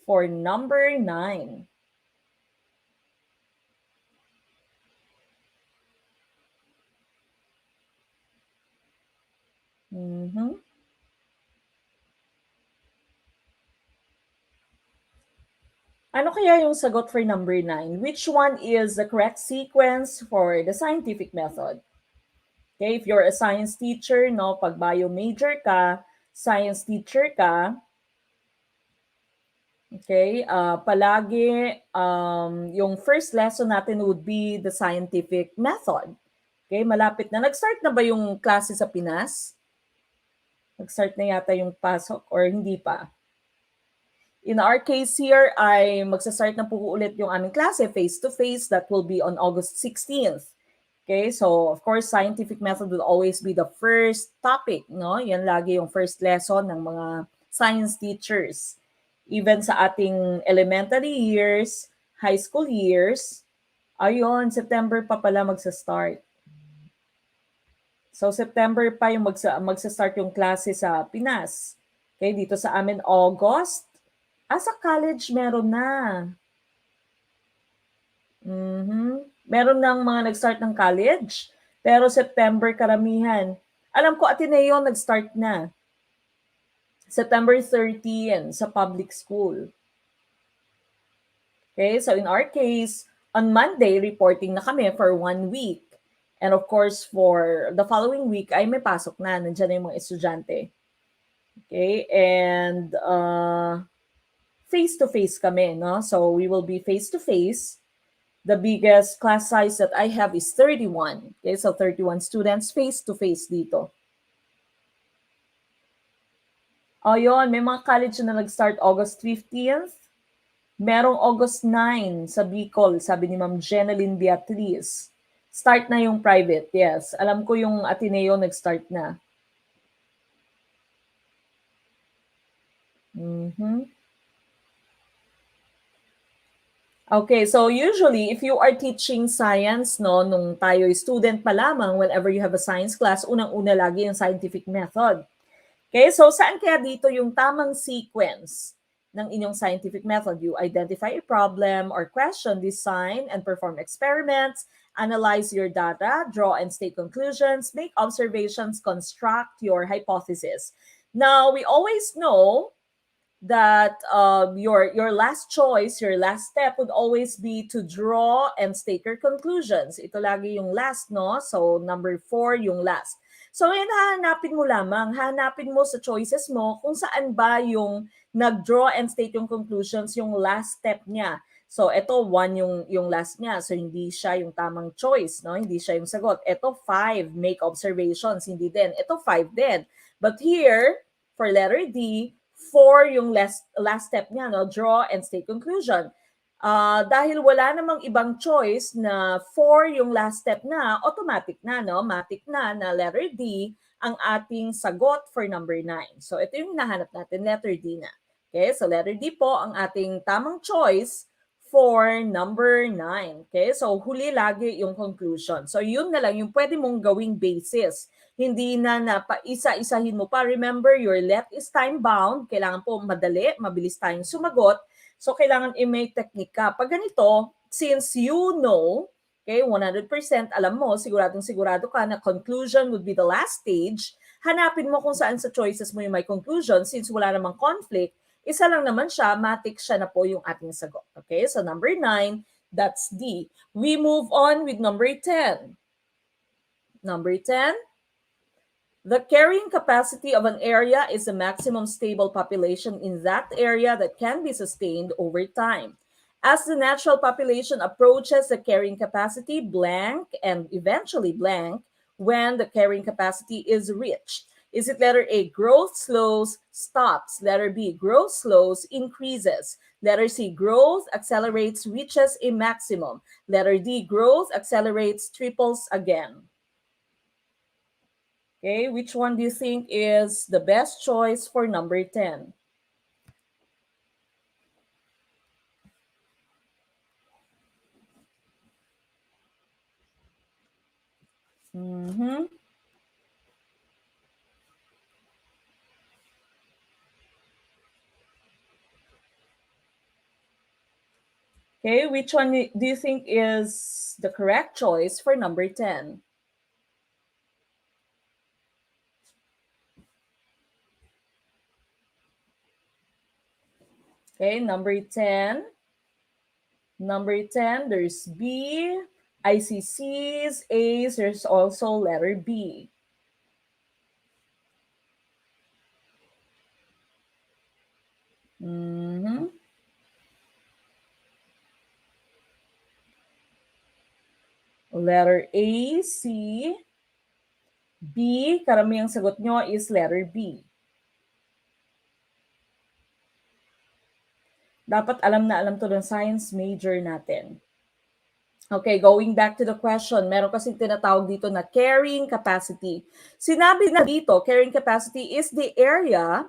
for number 9? Mm-hmm. Ano kaya yung sagot for number 9? Which one is the correct sequence for the scientific method? Okay, if you're a science teacher, no, pag bio major ka, science teacher ka, okay, palagi yung first lesson natin would be the scientific method. Okay, malapit na. Nag-start na ba yung klase sa Pinas? Nag-start na yata yung pasok or hindi pa? In our case here, ay magsa-start na po ulit yung aming klase face-to-face. That will be on August 16th. Okay, so of course, scientific method will always be the first topic, no? Yan lagi yung first lesson ng mga science teachers. even sa ating elementary years, high school years, ayun, September pa pala magsa-start. So September pa yung magsa-start yung klase sa Pinas. Okay, dito sa amin August. Sa college meron na. Meron ng mga nag-start ng college, pero September karamihan. Alam ko Ateneo nag-start na. September 30 yan sa public school. Okay, so in our case, on Monday, reporting na kami for 1 week. And of course, for the following week ay may pasok na. Nandiyan na yung mga estudyante. Okay, and face-to-face kami, no? So we will be face-to-face. The biggest class size that I have is 31. Okay, so 31 students face-to-face dito. Yun, may mga college na nag-start August 15th. Merong August 9 sa Bicol, sabi ni Ma'am Jeneline Beatriz. Start na yung private, yes. Alam ko yung Ateneo nag-start na. Okay, so usually, if you are teaching science, no, nung tayo student pa lamang, whenever you have a science class, unang-una lagi yung scientific method. Okay, so saan kaya dito yung tamang sequence ng inyong scientific method? You identify a problem or question, design and perform experiments, analyze your data, draw and state conclusions, make observations, construct your hypothesis. Now, we always know that your last choice, your last step would always be to draw and state your conclusions. Ito lagi yung last, no? So, number 4, yung last. So, yan, hahanapin mo lamang. Hahanapin mo sa choices mo kung saan ba yung nag-draw and state yung conclusions, yung last step niya. So, ito, 1 yung last niya. So, hindi siya yung tamang choice, no? Hindi siya yung sagot. Ito, 5, make observations. Hindi din. Ito, 5 din. But here, for letter D, 4 yung last step niya, no? Draw and state conclusion. Dahil wala namang ibang choice na 4 yung last step na, automatic na, no? Matic na letter D ang ating sagot for number 9. So, ito yung nahanap natin, letter D na. Okay, so letter D po ang ating tamang choice for number 9. Okay, so huli lagi yung conclusion. So, yun na lang yung pwede mong gawing basis. Hindi na isa-isahin mo pa. Remember, your left is time-bound. Kailangan po madali, mabilis tayong sumagot. So, kailangan i-may technique ka. Pag ganito, since you know, okay, 100% alam mo, sigurado ka na conclusion would be the last stage, hanapin mo kung saan sa choices mo yung may conclusion. Since wala namang conflict, isa lang naman siya, matik siya na po yung ating sagot. Okay, so number 9, that's D. We move on with number 10. Number 10, the carrying capacity of an area is the maximum stable population in that area that can be sustained over time. As the natural population approaches the carrying capacity, blank and eventually blank, when the carrying capacity is reached. Is it letter A, growth slows, stops. Letter B, growth slows, increases. Letter C, growth accelerates, reaches a maximum. Letter D, growth accelerates, triples again. Okay, which one do you think is the best choice for number 10? Okay, which one do you think is the correct choice for number 10? Okay, number 10. Number 10, there's B, ICCs, A's, there's also letter B. Letter A, C, B, karamihang sagot nyo is letter B. Dapat alam na alam to ng science major natin. Okay, going back to the question, meron kasi tinatawag dito na carrying capacity. Sinabi na dito, carrying capacity is the area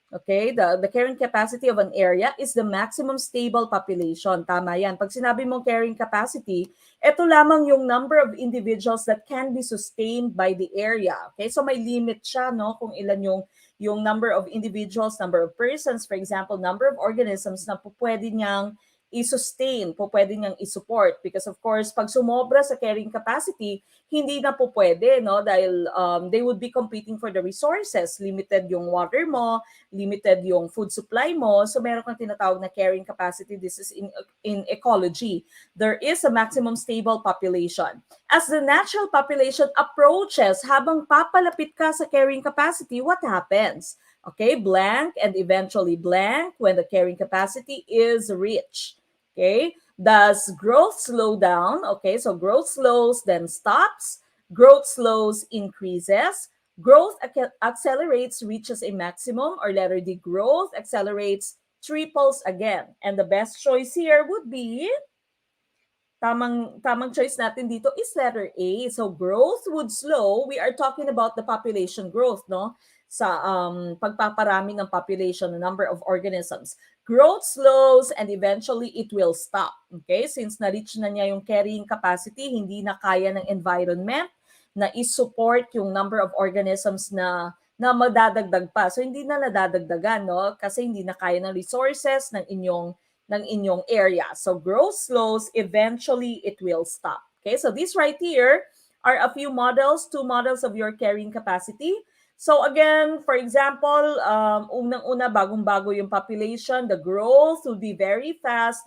Okay, the carrying capacity of an area is the maximum stable population. Tama yan. Pag sinabi mong carrying capacity, ito lamang yung number of individuals that can be sustained by the area. Okay, so may limit siya, no? Kung ilan yung number of individuals, number of persons, for example, number of organisms na pwede niyang i-sustain, pwede niyang i-support. Because of course, pag sumobra sa carrying capacity, hindi na pwede, no? Dahil they would be competing for the resources. Limited yung water mo, limited yung food supply mo. So meron kang tinatawag na carrying capacity. This is in ecology. There is a maximum stable population. As the natural population approaches, habang papalapit ka sa carrying capacity, what happens? Okay, blank and eventually blank when the carrying capacity is reached. Okay, does growth slow down? Okay, so growth slows, then stops. Growth slows, increases. Growth accelerates, reaches a maximum, or letter D, growth accelerates, triples again. And the best choice here would be, tamang choice natin dito is letter A. So growth would slow. We are talking about the population growth, no? Sa pagpaparami ng population, the number of organisms. Growth slows and eventually it will stop. Okay? Since na-reach na niya yung carrying capacity, hindi na kaya ng environment na i-support yung number of organisms na madadagdag pa. So hindi na nadadagdagan, no? Kasi hindi na kaya ng resources ng inyong area. So growth slows, eventually it will stop. Okay, so these right here are a few models, two models of your carrying capacity. So again, for example, unang-una, bagong-bago yung population, the growth will be very fast,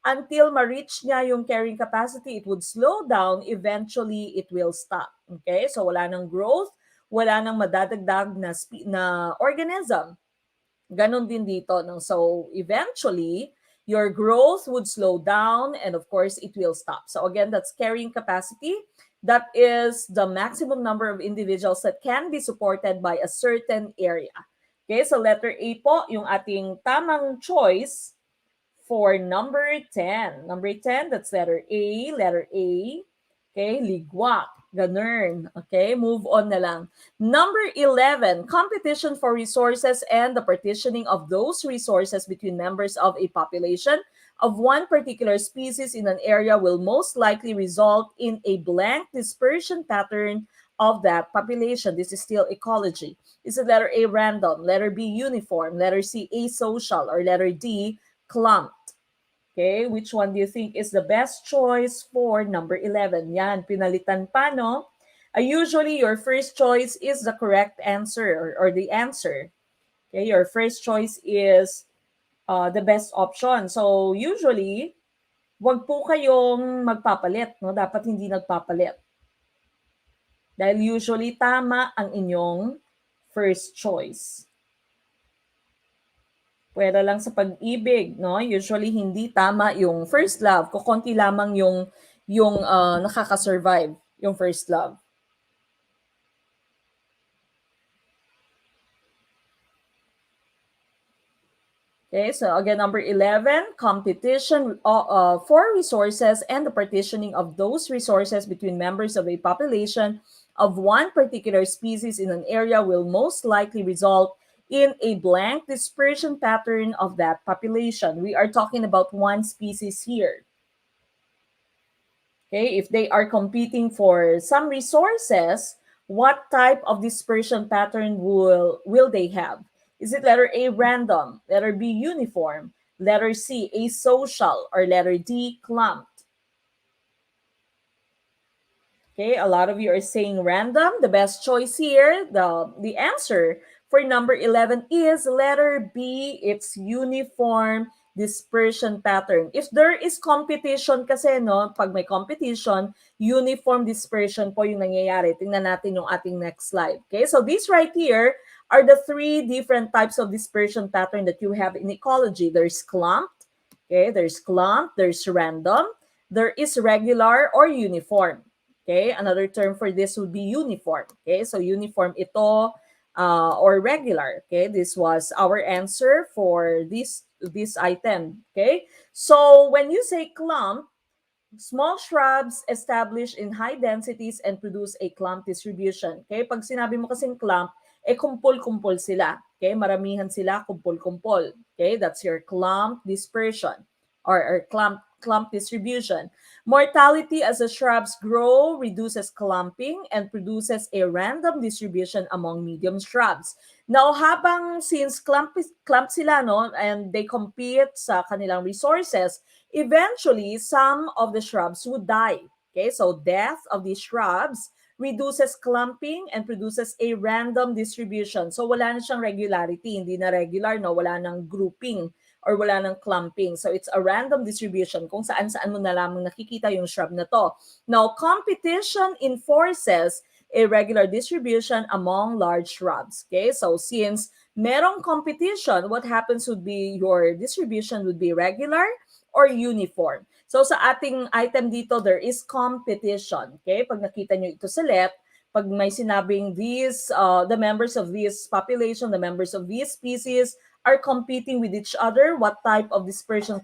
until ma-reach niya yung carrying capacity, it would slow down, eventually it will stop. Okay, so wala nang growth, wala nang madadagdag na organism. Ganon din dito. No? So eventually, your growth would slow down and of course, it will stop. So again, that's carrying capacity. That is the maximum number of individuals that can be supported by a certain area. Okay, so letter A po, yung ating tamang choice for number 10. Number 10, that's letter A. Letter A. Okay, ligwak. Ganun. Okay, move on na lang. Number 11, competition for resources and the partitioning of those resources between members of a population of one particular species in an area will most likely result in a blank dispersion pattern of that population. This is still ecology. Is it letter A, random, letter B, uniform, letter C, asocial, or letter D, clumped? Okay, which one do you think is the best choice for number 11? Yan, pinalitan pa, no? Usually, your first choice is the correct answer or the answer. Okay, your first choice is the best option. So, usually, wag po kayong magpapalit, no? Dapat hindi nagpapalit. Dahil usually, tama ang inyong first choice. Pwera lang sa pag-ibig, no? Usually hindi tama yung first love. Kukonti lamang yung nakaka-survive yung first love. Okay, so again, number 11, competition for resources and the partitioning of those resources between members of a population of one particular species in an area will most likely result in a blank dispersion pattern of that population. We are talking about one species here. Okay, if they are competing for some resources, what type of dispersion pattern will they have? Is it letter A, random, letter B, uniform, letter C, asocial, or letter D, clumped? Okay, a lot of you are saying random. The best choice here, the answer for number 11 is letter B. It's uniform dispersion pattern. If there is competition kasi, no, pag may competition, uniform dispersion po yung nangyayari. Tingnan natin yung ating next slide. Okay, so these right here are the three different types of dispersion pattern that you have in ecology. There's clumped, okay, there's random, there is regular or uniform. Okay, another term for this would be uniform. Okay, so uniform ito or regular. Okay, this was our answer for this item. Okay, so when you say clump, small shrubs established in high densities and produce a clump distribution. Okay, pag sinabi mo kasing clump, kumpul-kumpul sila. Okay, maramihan sila, kumpul-kumpul. Okay, that's your clump dispersion or clump distribution. Mortality as the shrubs grow reduces clumping and produces a random distribution among medium shrubs. Now, habang since clump sila, no, and they compete sa kanilang resources, eventually, some of the shrubs would die. Okay, so death of these shrubs reduces clumping and produces a random distribution. So wala na siyang regularity, hindi na regular, no, wala nang grouping or wala nang clumping. So it's a random distribution kung saan-saan mo na lamang nakikita yung shrub na to. Now, competition enforces a regular distribution among large shrubs. Okay, so since merong competition, what happens would be your distribution would be regular or uniform. So sa ating item dito, there is competition. Okay, pag nakita nyo ito sa left, pag may sinabing these, the members of this population, the members of this species are competing with each other, what type of dispersion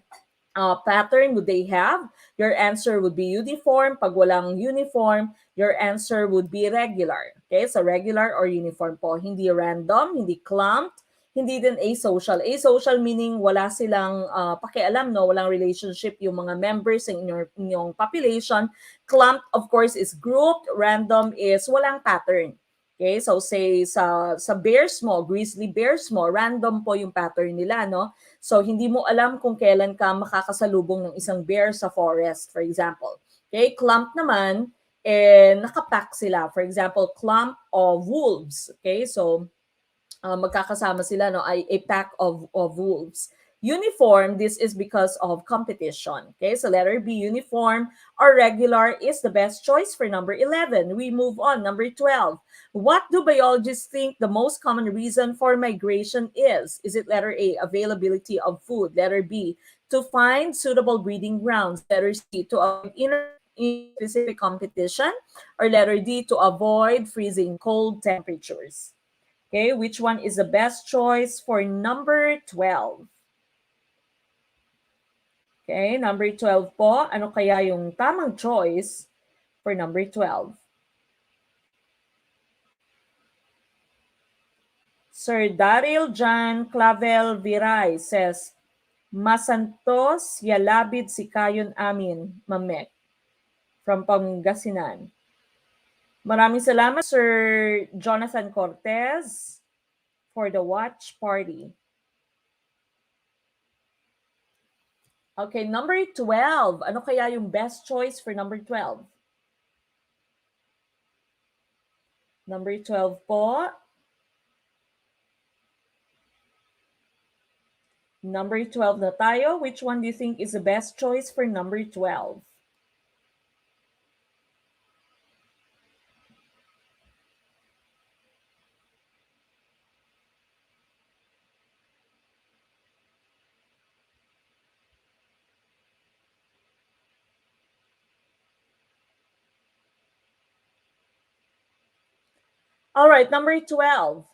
pattern would they have? Your answer would be uniform. Pag walang uniform, your answer would be regular. Okay, so regular or uniform po. Hindi random, hindi clumped, hindi din asocial. Asocial meaning wala silang pakialam, no? Walang relationship yung mga members in inyong population. Clumped, of course, is grouped. Random is walang pattern. Okay, so say sa bears mo, grizzly bears mo, random po yung pattern nila, no? So hindi mo alam kung kailan ka makakasalubong ng isang bear sa forest, for example. Okay, clump naman, nakapack sila. For example, clump of wolves. Okay, so magkakasama sila, no, ay a pack of wolves. Uniform, this is because of competition. Okay, so letter B, uniform or regular is the best choice for number 11. We move on, number 12. What do biologists think the most common reason for migration is? Is it letter A, availability of food? Letter B, to find suitable breeding grounds? Letter C, to avoid inter-specific competition? Or letter D, to avoid freezing cold temperatures? Okay, which one is the best choice for number 12? Okay, number 12 po. Ano kaya yung tamang choice for number 12? Sir Daryl John Clavel Viray says, Masantos yalabid si kayon amin, Mamek, from Pangasinan. Maraming salamat, Sir Jonathan Cortez, for the watch party. Okay, number 12. Ano kaya yung best choice for number 12? Number 12 po. Number 12 na tayo. Which one do you think is the best choice for number 12? All right, number 12.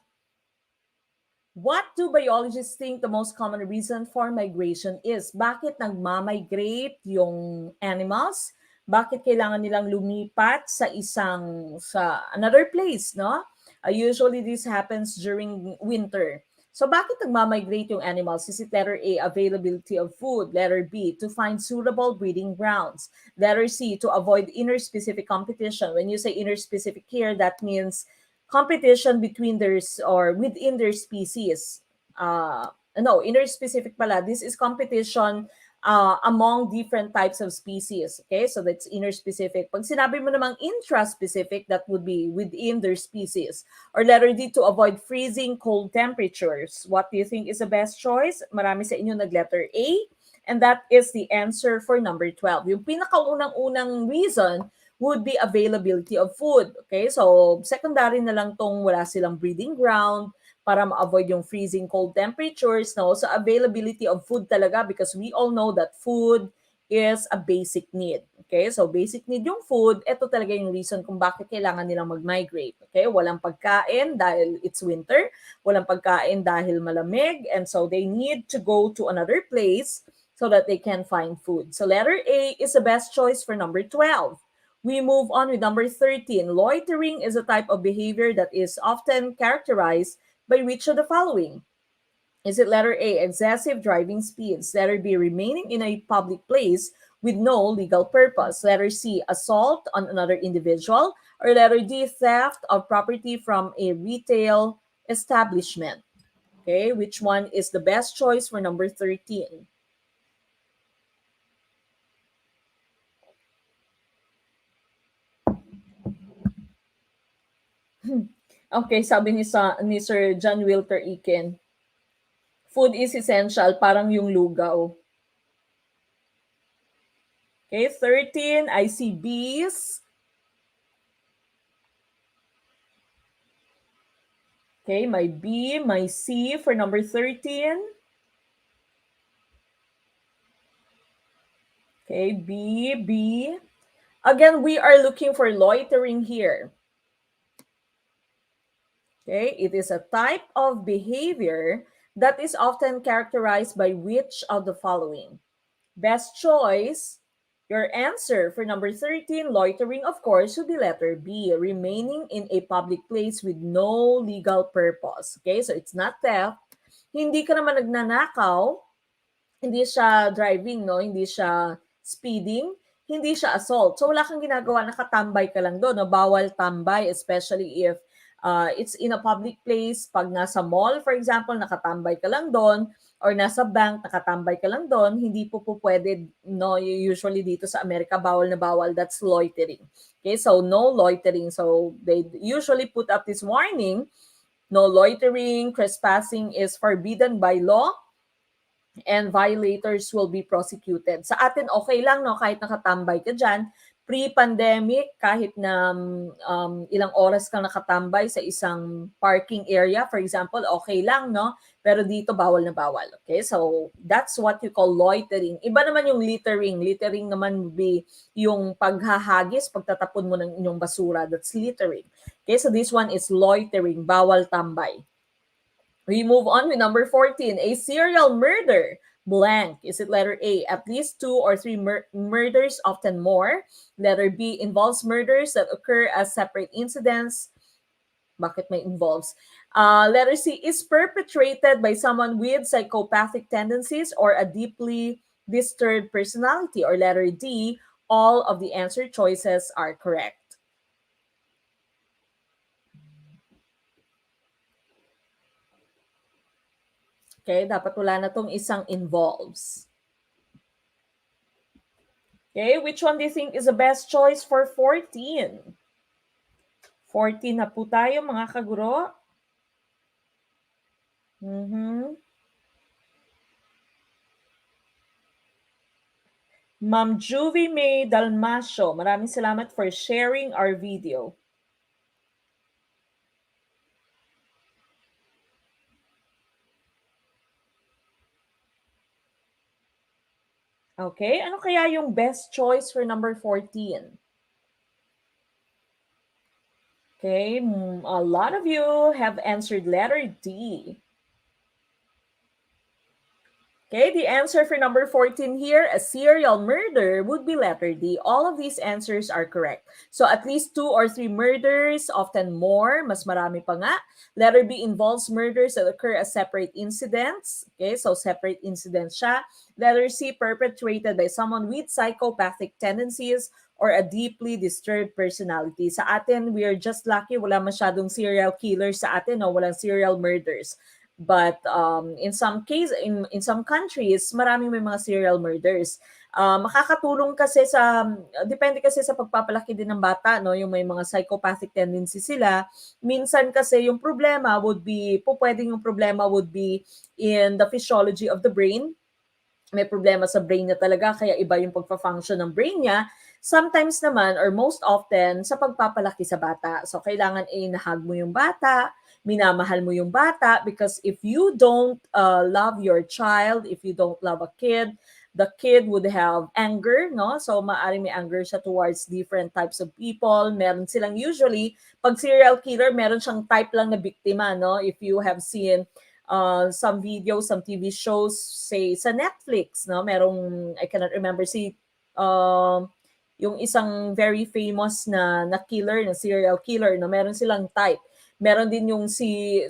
What do biologists think the most common reason for migration is? Bakit nagmamigrate yung animals? Bakit kailangan nilang lumipat sa another place, no? Usually this happens during winter. So bakit nagmamigrate yung animals? Is it letter A, availability of food? Letter B, to find suitable breeding grounds? Letter C, to avoid inter-specific competition. When you say inter-specific here, that means competition between within their species. No, interspecific pala. This is competition among different types of species. Okay, so that's interspecific. Pag sinabi mo namang intraspecific, that would be within their species. Or letter D, to avoid freezing cold temperatures. What do you think is the best choice? Marami sa inyo nag-letter A. And that is the answer for number 12. Yung pinakaunang-unang reason would be availability of food. Okay, so secondary na lang tong wala silang breeding ground para ma-avoid yung freezing cold temperatures. No? So availability of food talaga, because we all know that food is a basic need. Okay, so basic need yung food. Ito talaga yung reason kung bakit kailangan nilang mag-migrate. Okay, walang pagkain dahil it's winter, walang pagkain dahil malamig, and so they need to go to another place so that they can find food. So letter A is the best choice for number 12. We move on with number 13. Loitering is a type of behavior that is often characterized by which of the following? Is it letter A, excessive driving speeds? Letter B, remaining in a public place with no legal purpose? Letter C, assault on another individual? Or letter D, theft of property from a retail establishment? Okay, which one is the best choice for number 13? Okay, sabi ni Sir John Wilter Iken, food is essential, parang yung lugaw. Okay, 13, I see B's. Okay, my B, my C for number 13. Okay, B, B. Again, we are looking for loitering here. Okay, it is a type of behavior that is often characterized by which of the following? Best choice, your answer for number 13, loitering, of course, would be letter B, remaining in a public place with no legal purpose. Okay, so it's not theft. Hindi ka naman nagnanakaw, hindi siya driving, no? Hindi siya speeding, hindi siya assault. So wala kang ginagawa, nakatambay ka lang doon. No? Bawal tambay, especially if it's in a public place. Pag nasa mall, for example, nakatambay ka lang doon, or nasa bank, nakatambay ka lang doon, hindi po pwede, no, usually dito sa Amerika, bawal na bawal, that's loitering. Okay, so no loitering. So they usually put up this warning, no loitering, trespassing is forbidden by law, and violators will be prosecuted. Sa atin, okay lang, no? Kahit nakatambay ka dyan. Pre-pandemic, kahit na ilang oras kang nakatambay sa isang parking area, for example, okay lang, no? Pero dito, bawal na bawal. Okay? So, that's what you call loitering. Iba naman yung littering. Littering naman would be yung paghahagis, pagtatapon mo ng inyong basura. That's littering. Okay? So, this one is loitering. Bawal tambay. We move on with number 14. A serial murder. Blank. Is it letter A, at least 2 or 3 murders, often more? Letter B, involves murders that occur as separate incidents. Bakit may involves? Letter C, is perpetrated by someone with psychopathic tendencies or a deeply disturbed personality. Or letter D, all of the answer choices are correct. Okay, dapat wala na tong isang involves. Okay, which one do you think is the best choice for 14? 14 na po tayo, mga kaguro. Ma'am Juvie May Dalmasio, maraming salamat for sharing our video. Okay, ano kaya yung best choice for number 14? Okay, a lot of you have answered letter D. Okay, the answer for number 14 here, a serial murder, would be letter D. All of these answers are correct. So at least 2 or 3 murders, often more, mas marami pa nga. Letter B involves murders that occur as separate incidents. Okay, so separate incidents siya. Letter C, perpetrated by someone with psychopathic tendencies or a deeply disturbed personality. Sa atin, we are just lucky, wala masyadong serial killers sa atin, no? Walang serial murders. But in some case, in some countries, maraming may mga serial murders. Makakatulong kasi sa, depende kasi sa pagpapalaki din ng bata, no? Yung may mga psychopathic tendency sila. Minsan kasi yung problema would be, pwedeng yung problema would be in the physiology of the brain. May problema sa brain niya talaga, kaya iba yung pagpa-function ng brain niya. Sometimes naman, or most often, sa pagpapalaki sa bata. So, kailangan inahag mo yung bata, minamahal mo yung bata, because if you don't love your child, if you don't love a kid, the kid would have anger, no? So, maaaring may anger siya towards different types of people. Meron silang usually, pag serial killer, meron siyang type lang na biktima, no? If you have seen some videos, some TV shows, say, sa Netflix, no? Merong, I cannot remember, si, yung isang very famous na killer, na serial killer, no? Meron silang type. Meron din yung si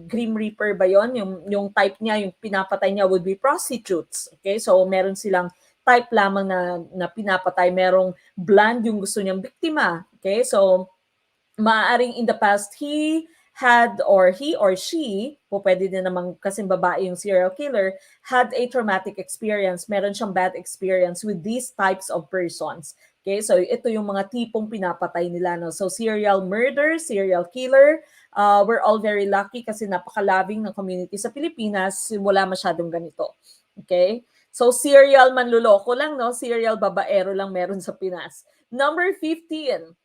Grim Reaper ba yon, yung type niya, yung pinapatay niya would be prostitutes. Okay? So meron silang type lamang na pinapatay. Merong blonde yung gusto niyang biktima. Okay? So maaaring in the past he had, or he or she, po pwede din namang kasing babae yung serial killer, had a traumatic experience. Meron siyang bad experience with these types of persons. Okay, so ito yung mga tipong pinapatay nila. No? So serial murder, serial killer, we're all very lucky kasi napaka-loving ng community sa Pilipinas. Wala masyadong ganito. Okay? So serial manluloko lang, no? Serial babaero lang meron sa Pinas. Number 15.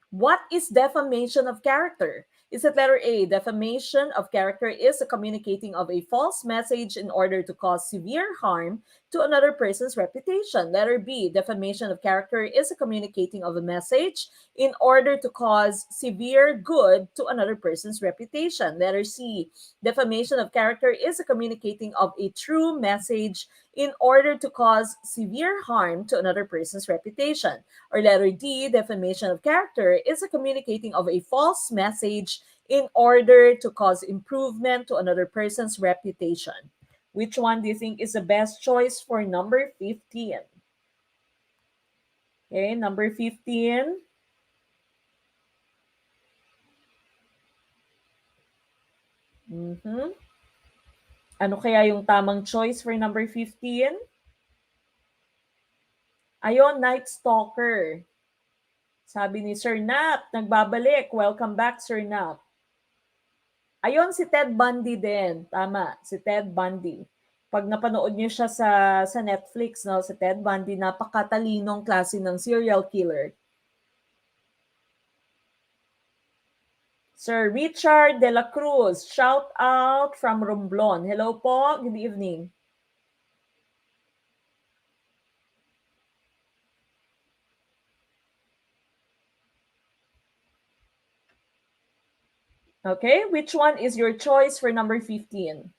What is defamation of character? Is it letter A? Defamation of character is the communicating of a false message in order to cause severe harm to another person's reputation. Letter B. Defamation of character is the communicating of a message in order to cause severe good to another person's reputation. Letter C. Defamation of character is the communicating of a true message in order to cause severe harm to another person's reputation. Or letter D, defamation of character is a communicating of a false message in order to cause improvement to another person's reputation. Which one do you think is the best choice for number 15? Okay, number 15. Mhm. Ano kaya yung tamang choice for number 15? Ayon, Night Stalker. Sabi ni Sir Nap, nagbabalik. Welcome back, Sir Nap. Ayon, si Ted Bundy din. Tama, si Ted Bundy. Pag napanood niyo siya sa Netflix, no, si Ted Bundy, napakatalinong klase ng serial killer. Sir Richard De La Cruz, shout out from Romblon. Hello po, good evening. Okay, which one is your choice for number 15?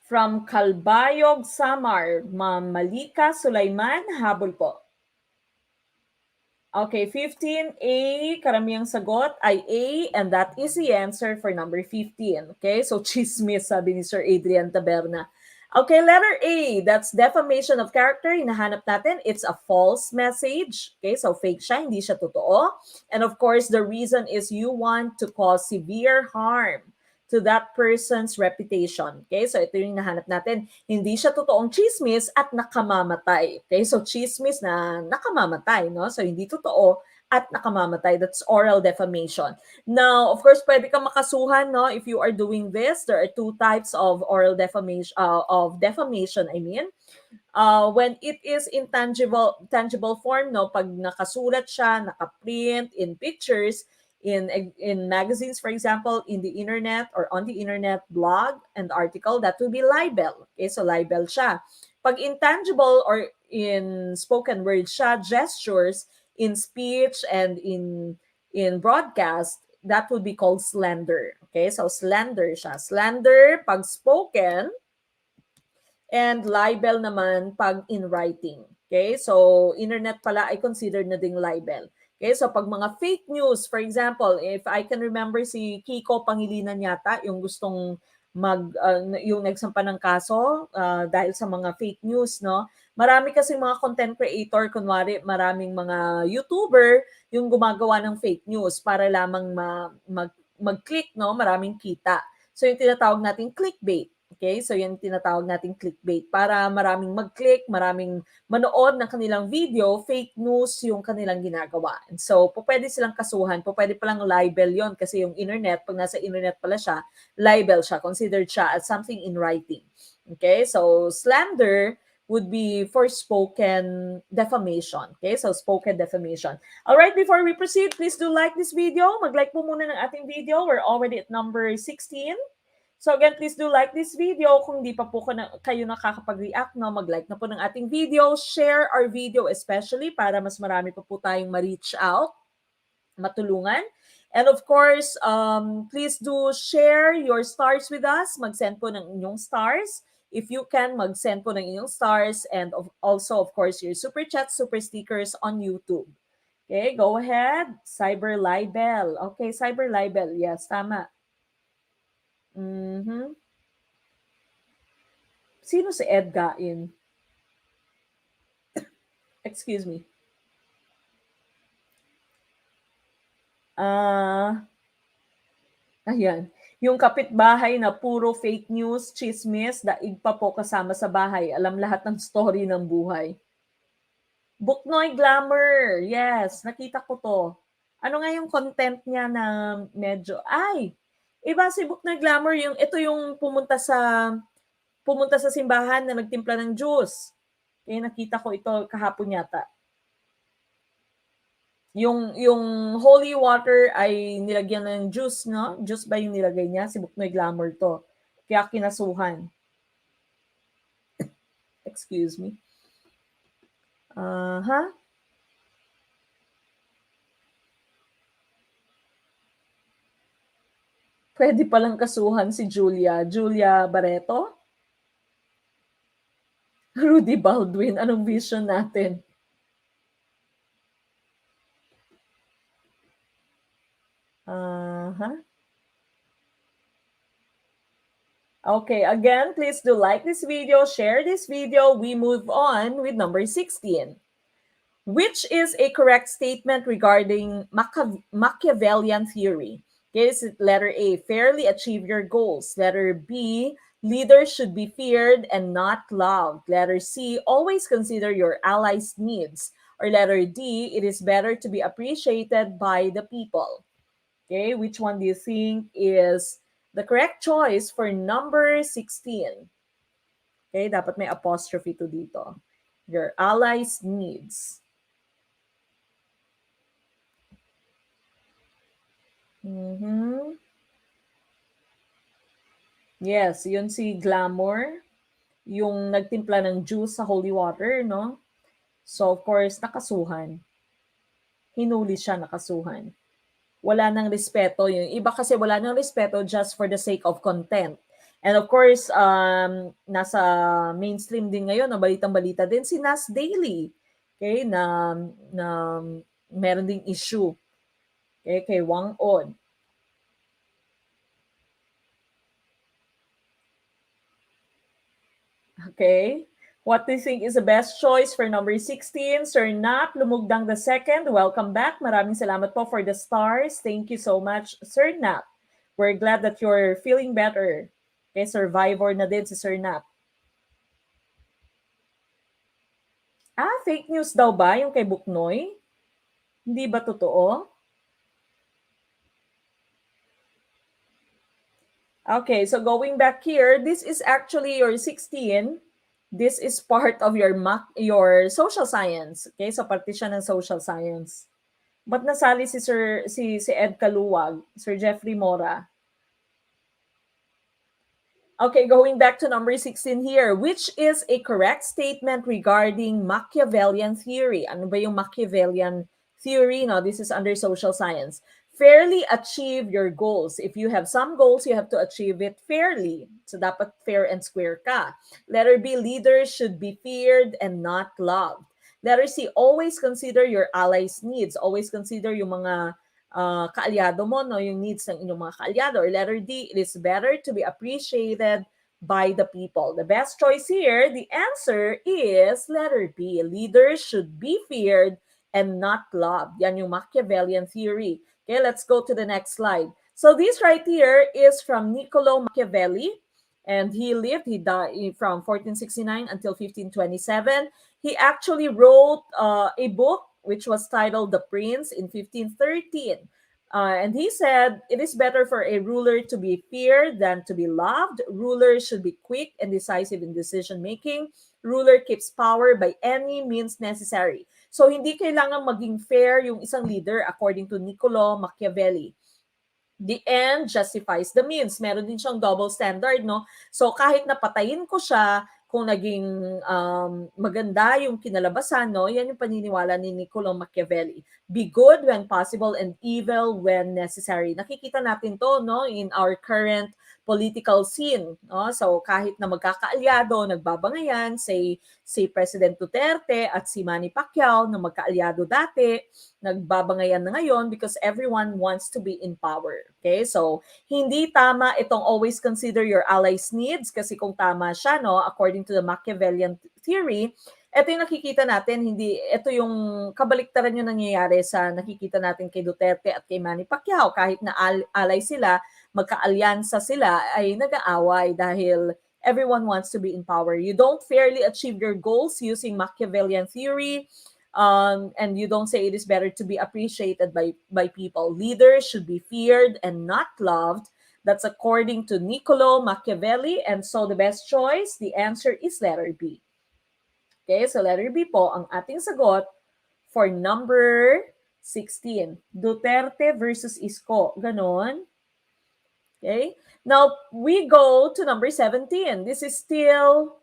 From Kalbayog, Samar, Ma'am Malika Sulaiman, habol po. Okay, 15A, karamihang sagot ay A, and that is the answer for number 15. Okay, so chismis, sabi ni Sir Adrian Taberna. Okay, letter A, that's defamation of character. Hinahanap natin, it's a false message. Okay, so fake siya, hindi siya totoo. And of course, the reason is you want to cause severe harm to that person's reputation. Okay, so ito yung hinahanap natin. Hindi siya totoong chismis at nakamamatay. Okay, so chismis na nakamamatay, no? So hindi totoo at nakamamatay. That's oral defamation. Now, of course, pwede kang makasuhan, no? If you are doing this, there are two types of oral defamation, I mean. When it is in tangible form, no, pag nakasulat siya, nakaprint in pictures, in magazines, for example, in the internet or on the internet, blog and article, that will be libel. Okay, so libel siya. Pag intangible or in spoken words siya, gestures, in speech and in broadcast, that would be called slander. Okay, so slander siya. Slander pag spoken, and libel naman pag in writing. Okay? So, internet pala ay considered na ding libel. Okay? So, pag mga fake news, for example, if I can remember si Kiko Pangilinan yata, yung gustong yung nagsampa ng kaso dahil sa mga fake news, no? Marami kasi mga content creator, kunwari maraming mga YouTuber yung gumagawa ng fake news para lamang mag-click, no? Maraming kita. So, yung tinatawag nating clickbait. Okay? So, yan tinatawag nating clickbait. Para maraming mag-click, maraming manood ng kanilang video, fake news yung kanilang ginagawa. And so, pwede silang kasuhan. Pwede palang libel yon kasi yung internet, pag nasa internet pala siya, libel siya. Considered siya as something in writing. Okay? So, slander would be for spoken defamation. Okay? So, spoken defamation. Alright, before we proceed, please do like this video. Mag-like po muna ng ating video. We're already at number 16. So again, please do like this video. Kung di pa po kayo nakakapag-react, no, mag-like na po ng ating video. Share our video especially para mas marami pa po tayong ma-reach out, matulungan. And of course, please do share your stars with us. Mag-send po ng inyong stars If you can, mag-send po ng inyong stars and also, of course, your super chat, super stickers on YouTube. Okay, go ahead. Cyber libel. Okay, cyber libel. Yes, tama. Mhm. Sino si Ed Gain? Excuse me. Ah, ayan. Yung kapitbahay na puro fake news, chismis, daig pa po kasama sa bahay. Alam lahat ng story ng buhay. Buknoy Glamour. Yes, nakita ko to. Ano nga yung content niya na medyo, ay, iba si Buknoy Glamour, yung, ito yung pumunta sa simbahan na nagtimpla ng juice. Eh, nakita ko ito kahapon yata. Yung holy water ay nilagyan ng juice, no? Juice ba yung nilagay niya? Si Buknoy Glamour to. Kaya kinasuhan. Excuse me. Ha? Pwede palang kasuhan si Julia. Julia Barreto? Rudy Baldwin, anong vision natin? Ha? Okay, again, please do like this video, share this video. We move on with number 16. Which is a correct statement regarding Machiavellian theory? Okay, is it letter A, fairly achieve your goals. Letter B, leaders should be feared and not loved. Letter C, always consider your allies' needs. Or letter D, it is better to be appreciated by the people. Okay, which one do you think is the correct choice for number 16? Okay, dapat may apostrophe to dito. Your allies' needs. Mhm. Yes, yun si Glamour, yung nagtimpla ng juice sa holy water, no? So, of course, nakasuhan. Hinuli siya, nakasuhan. Wala nang respeto. Yung iba kasi wala nang respeto just for the sake of content. And of course, nasa mainstream din ngayon, no, balitang-balita din si Nas Daily. Okay, na meron ding issue. Okay, kay Wang Od. Okay. What do you think is the best choice for number 16? Sir Nap, Lumugdang the second. Welcome back. Maraming salamat po for the stars. Thank you so much, Sir Nap. We're glad that you're feeling better. Okay, survivor na din si Sir Nap. Fake news daw ba yung kay Buknoy? Hindi ba totoo? Okay, so going back here, this is actually your 16. This is part of your social science. Okay, so parte siya ng social science. Ba't nasali si Ed Kaluwag, Sir Jeffrey Mora? Okay, going back to number 16 here, which is a correct statement regarding Machiavellian theory. Ano ba yung Machiavellian theory? No, this is under social science. Fairly achieve your goals. If you have some goals, you have to achieve it fairly. So dapat fair and square ka. Letter B, leaders should be feared and not loved. Letter C, always consider your allies' needs. Always consider yung mga kaalyado mo, no, yung needs ng inyong mga kaalyado. Or letter D, it is better to be appreciated by the people. The best choice here, the answer is letter B. Leaders should be feared and not loved. Yan yung Machiavellian theory. Okay, let's go to the next slide. So this right here is from Niccolo Machiavelli. And he died from 1469 until 1527. He actually wrote a book which was titled The Prince in 1513. And he said, it is better for a ruler to be feared than to be loved. Rulers should be quick and decisive in decision making. Ruler keeps power by any means necessary. So hindi kailangan maging fair yung isang leader according to Niccolo Machiavelli. The end justifies the means. Meron din siyang double standard, no? So kahit napatayin ko siya, kung naging maganda yung kinalabasan, no? Yan yung paniniwala ni Niccolo Machiavelli. Be good when possible and evil when necessary. Nakikita natin to, no? In our current political scene, no? So kahit na magkakaalyado, nagbabangayan, say si President Duterte at si Manny Pacquiao na magkaalyado dati, nagbabangayan na ngayon because everyone wants to be in power. Okay? So hindi tama itong always consider your allies' needs kasi kung tama siya, no, according to the Machiavellian theory, ito yung nakikita natin, ito yung kabaliktaran yung nangyayari sa nakikita natin kay Duterte at kay Manny Pacquiao. Kahit na alay sila, magkaalyansa sila, ay nag-aaway dahil everyone wants to be in power. You don't fairly achieve your goals using Machiavellian theory, and you don't say it is better to be appreciated by people. Leaders should be feared and not loved. That's according to Niccolo Machiavelli, and so the best choice, the answer is letter B. Okay, so letter B po ang ating sagot for number 16. Duterte versus Isko. Ganon. Okay, now we go to number 17. This is still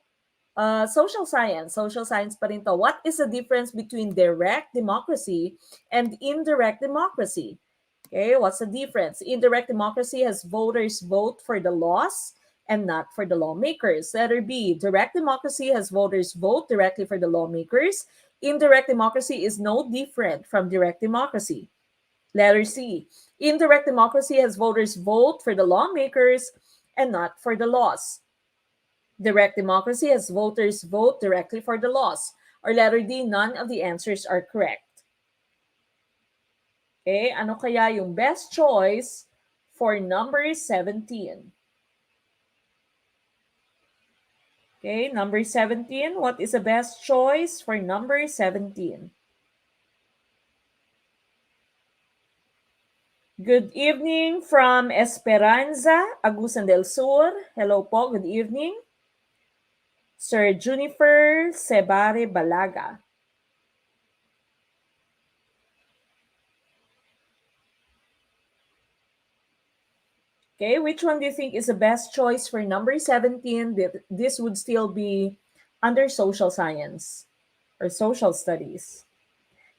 social science. Social science pa rin to. What is the difference between direct democracy and indirect democracy? Okay, what's the difference? Indirect democracy has voters vote for the laws and not for the lawmakers. Letter B, direct democracy has voters vote directly for the lawmakers. Indirect democracy is no different from direct democracy. Letter C, indirect democracy has voters vote for the lawmakers and not for the laws. Direct democracy has voters vote directly for the laws. Or letter D, none of the answers are correct. Okay, ano kaya yung best choice for number 17? Okay, number 17, what is the best choice for number 17? Good evening from Esperanza, Agusan del Sur. Hello po, good evening. Sir Junifer Sebare Balaga. Okay, which one do you think is the best choice for number 17? This would still be under social science or social studies.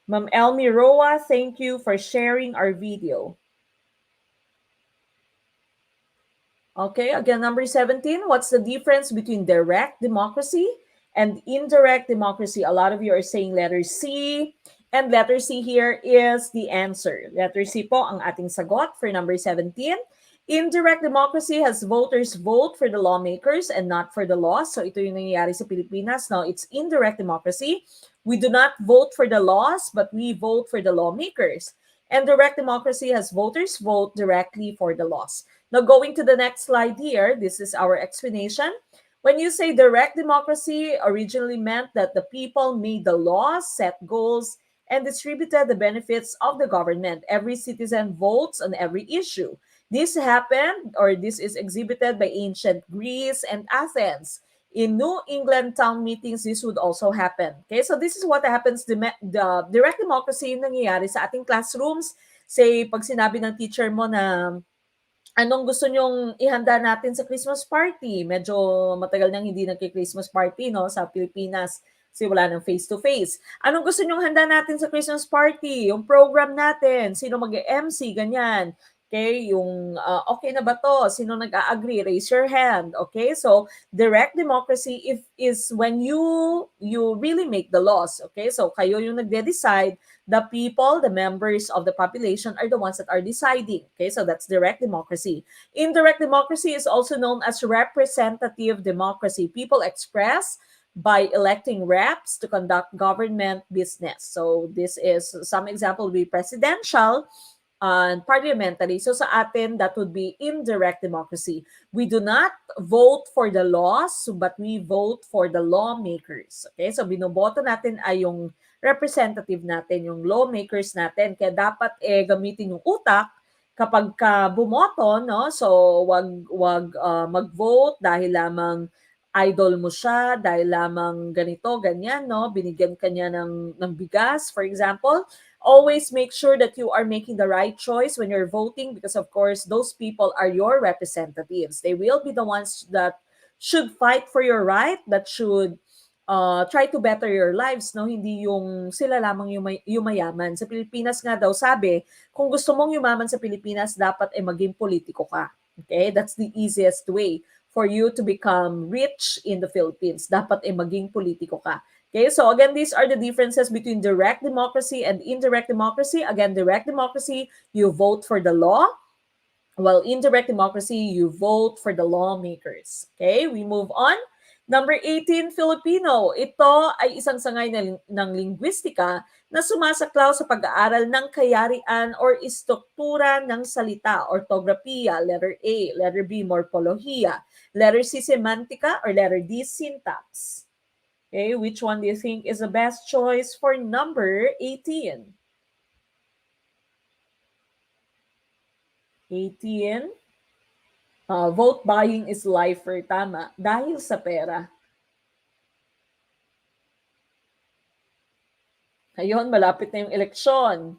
Ma'am Elmi Roa, thank you for sharing our video. Okay, again, number 17, what's the difference between direct democracy and indirect democracy? A lot of you are saying letter C, and letter C here is the answer. Letter C po ang ating sagot for number 17. Indirect democracy has voters vote for the lawmakers and not for the laws. So ito yung nangyayari sa Pilipinas. Now, it's indirect democracy. We do not vote for the laws, but we vote for the lawmakers. And direct democracy has voters vote directly for the laws. Now, going to the next slide here, this is our explanation. When you say direct democracy, originally meant that the people made the laws, set goals, and distributed the benefits of the government. Every citizen votes on every issue. This happened, or this is exhibited by ancient Greece and Athens. In New England town meetings, this would also happen. Okay, so this is what happens, the direct democracy yung nangyayari sa ating classrooms. Say, pag sinabi ng teacher mo na anong gusto nyong ihanda natin sa Christmas party? Medyo matagal nang hindi nagki-Christmas party, no, sa Pilipinas. Kasi wala ng face-to-face. Anong gusto nyong handa natin sa Christmas party? Yung program natin, sino mag-MC, ganyan. Okay, yung okay na ba to? Sino nag-a-agree? Raise your hand. Okay, so direct democracy is when you really make the laws. Okay, so kayo yung nagde-decide. The people, the members of the population are the ones that are deciding. Okay, so that's direct democracy. Indirect democracy is also known as representative democracy. People express by electing reps to conduct government business. So this is some example will be presidential and parliamentary. So sa atin, that would be indirect democracy. We do not vote for the laws, but we vote for the lawmakers. Okay, so binoboto natin ay yung representative natin, yung lawmakers natin. Kaya dapat gamitin yung utak kapag ka bumoto, no? So wag mag-vote dahil lamang idol mo siya, dahil lamang ganito, ganyan, no? Binigyan kanya ng bigas, for example. Always make sure that you are making the right choice when you're voting because, of course, those people are your representatives. They will be the ones that should fight for your right, that should try to better your lives, no? Hindi yung sila lamang yumayaman. Sa Pilipinas nga daw sabi, kung gusto mong yumaman sa Pilipinas, dapat maging politiko ka. Okay, that's the easiest way for you to become rich in the Philippines. Dapat maging politiko ka. Okay, so again, these are the differences between direct democracy and indirect democracy. Again, direct democracy, you vote for the law, while indirect democracy, you vote for the lawmakers. Okay, we move on. Number 18, Filipino. Ito ay isang sangay ng linguistika na sumasaklaw sa pag-aaral ng kayarian or istruktura ng salita, ortografiya, letter A, letter B, morpolohiya, letter C, semantika, or letter D, syntax. Okay, which one do you think is the best choice for number 18? 18. Vote buying is lifer, tama. Dahil sa pera. Ayun, malapit na yung eleksyon.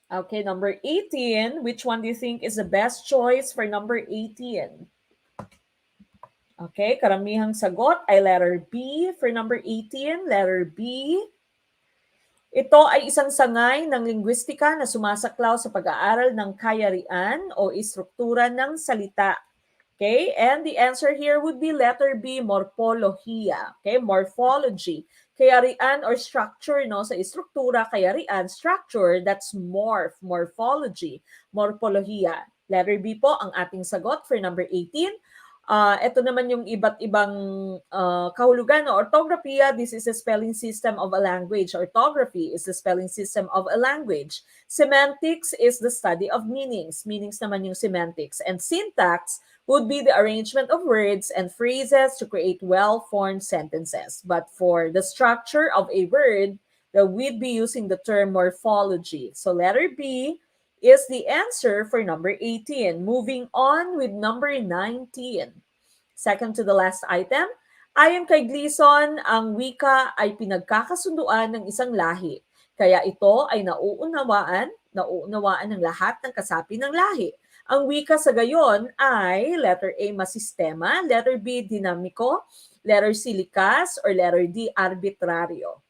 Okay, number 18. Which one do you think is the best choice for number 18? Okay, karamihang sagot ay letter B for number 18. Letter B. Ito ay isang sangay ng linguistika na sumasaklaw sa pag-aaral ng kayarian o istruktura ng salita. Okay, and the answer here would be letter B, morpolohiya. Okay, morphology. Kayarian or structure, no? Sa istruktura, kayarian, structure, that's morphology. Morpolohiya. Letter B po ang ating sagot for number 18. Ito naman yung iba't ibang kahulugan. No? Orthography, this is a spelling system of a language. Orthography is the spelling system of a language. Semantics is the study of meanings. Meanings naman yung semantics. And syntax would be the arrangement of words and phrases to create well-formed sentences. But for the structure of a word, we'd be using the term morphology. So letter B is the answer for number 18. Moving on with number 19. Second to the last item. Ayon kay Gleason, ang wika ay pinagkakasunduan ng isang lahi. Kaya ito ay nauunawaan ng lahat ng kasapi ng lahi. Ang wika sa gayon ay letter A, masistema, letter B, dinamiko, letter C, likas, or letter D, arbitraryo.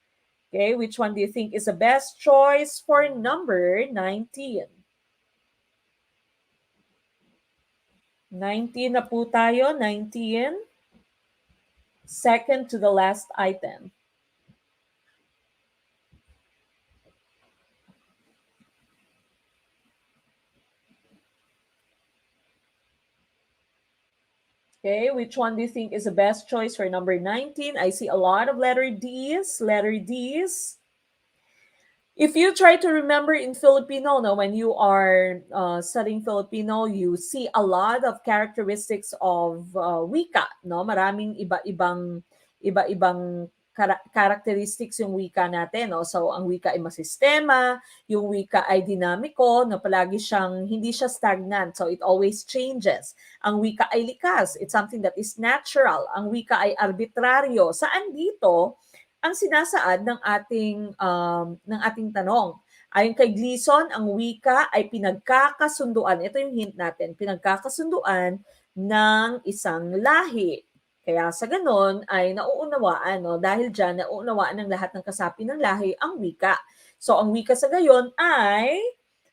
Okay, which one do you think is the best choice for number 19? 19 na po tayo, 19. Second to the last item. Okay, which one do you think is the best choice for number 19? I see a lot of letter D's, letter D's. If you try to remember in Filipino, no, when you are studying Filipino, you see a lot of characteristics of wika, no? Maraming iba-ibang characteristics yung wika natin, no? So ang wika ay masistema, yung wika ay dinamiko, no, palagi siyang hindi siya stagnant, so it always changes. Ang wika ay likas, it's something that is natural. Ang wika ay arbitraryo. Saan dito ang sinasaad ng ating tanong? Ayon kay Gleason, ang wika ay pinagkakasunduan. Ito yung hint natin, pinagkakasunduan ng isang lahi. Kaya sa ganon ay nauunawaan, no? Dahil dyan, nauunawaan ng lahat ng kasapi ng lahi ang wika. So ang wika sa gayon ay,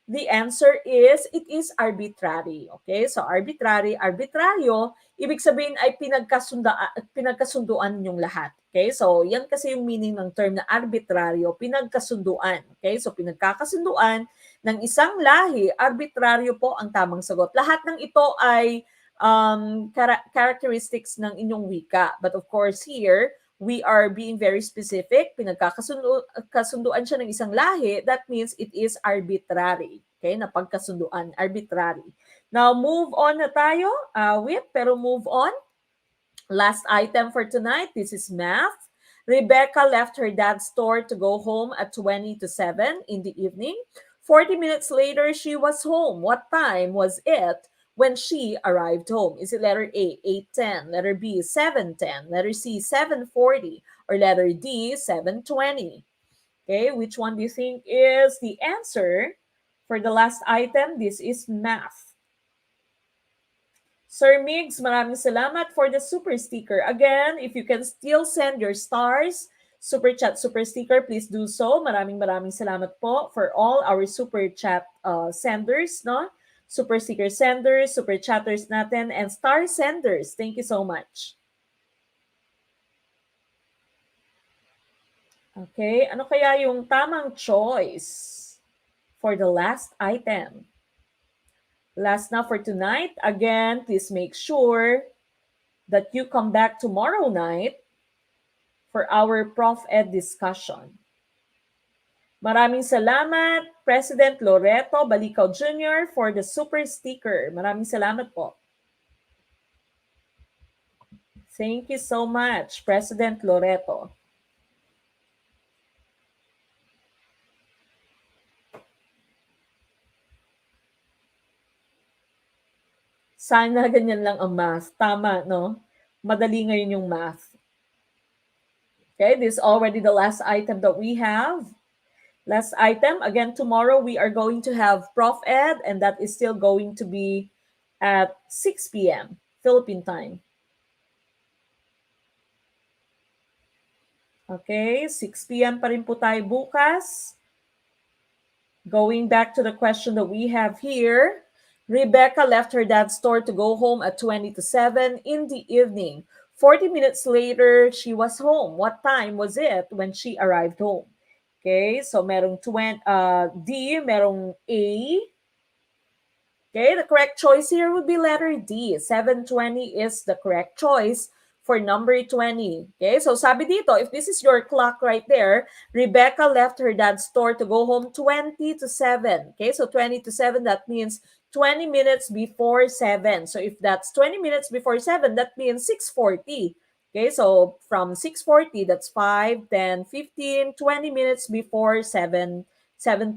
the answer is, it is arbitrary. Okay, so arbitrary, arbitraryo, ibig sabihin ay pinagkasunduan yung lahat. Okay, so yan kasi yung meaning ng term na arbitraryo, pinagkasunduan. Okay, so pinagkakasunduan ng isang lahi, arbitraryo po ang tamang sagot. Lahat ng ito ay characteristics ng inyong wika. But of course here, we are being very specific. Pinagkakasunduan siya ng isang lahi, that means it is arbitrary. Okay, napagkasunduan, arbitrary. Now, move on na tayo. Pero move on. Last item for tonight, this is math. Rebecca left her dad's store to go home at 20 to 7 in the evening. 40 minutes later, she was home. What time was it when she arrived home? Is it letter A, 8:10, letter B, 7:10, letter C, 7:40, or letter D, 7:20? Okay, which one do you think is the answer for the last item? This is math. Sir Migs, maraming salamat for the super sticker. Again, if you can still send your stars, super chat, super sticker, please do so. Maraming salamat po for all our super chat senders, no? Super sticker senders, super chatters natin, and star senders. Thank you so much. Okay, ano kaya yung tamang choice for the last item? Last na for tonight. Again, please make sure that you come back tomorrow night for our Prof Ed discussion. Maraming salamat, President Loreto Balicaw Jr. for the super sticker. Maraming salamat po. Thank you so much, President Loreto. Sana ganyan lang ang math. Tama, no? Madali ngayon yung math. Okay, this is already the last item that we have. Last item. Again, tomorrow we are going to have Prof Ed, and that is still going to be at 6 p.m. Philippine time. Okay, 6 p.m. pa rin po tayo bukas. Going back to the question that we have here, Rebecca left her dad's store to go home at 20 to 7 in the evening. 40 minutes later, she was home. What time was it when she arrived home? Okay, so merong D, merong A. Okay, the correct choice here would be letter D. 7:20 is the correct choice for number 20. Okay, so sabi dito, if this is your clock right there, Rebecca left her dad's store to go home 20 to 7. Okay, so 20 to 7, that means 20 minutes before 7. So if that's 20 minutes before 7, that means 6:40. Okay, so from 6:40, that's 5, 10, 15, 20 minutes before 7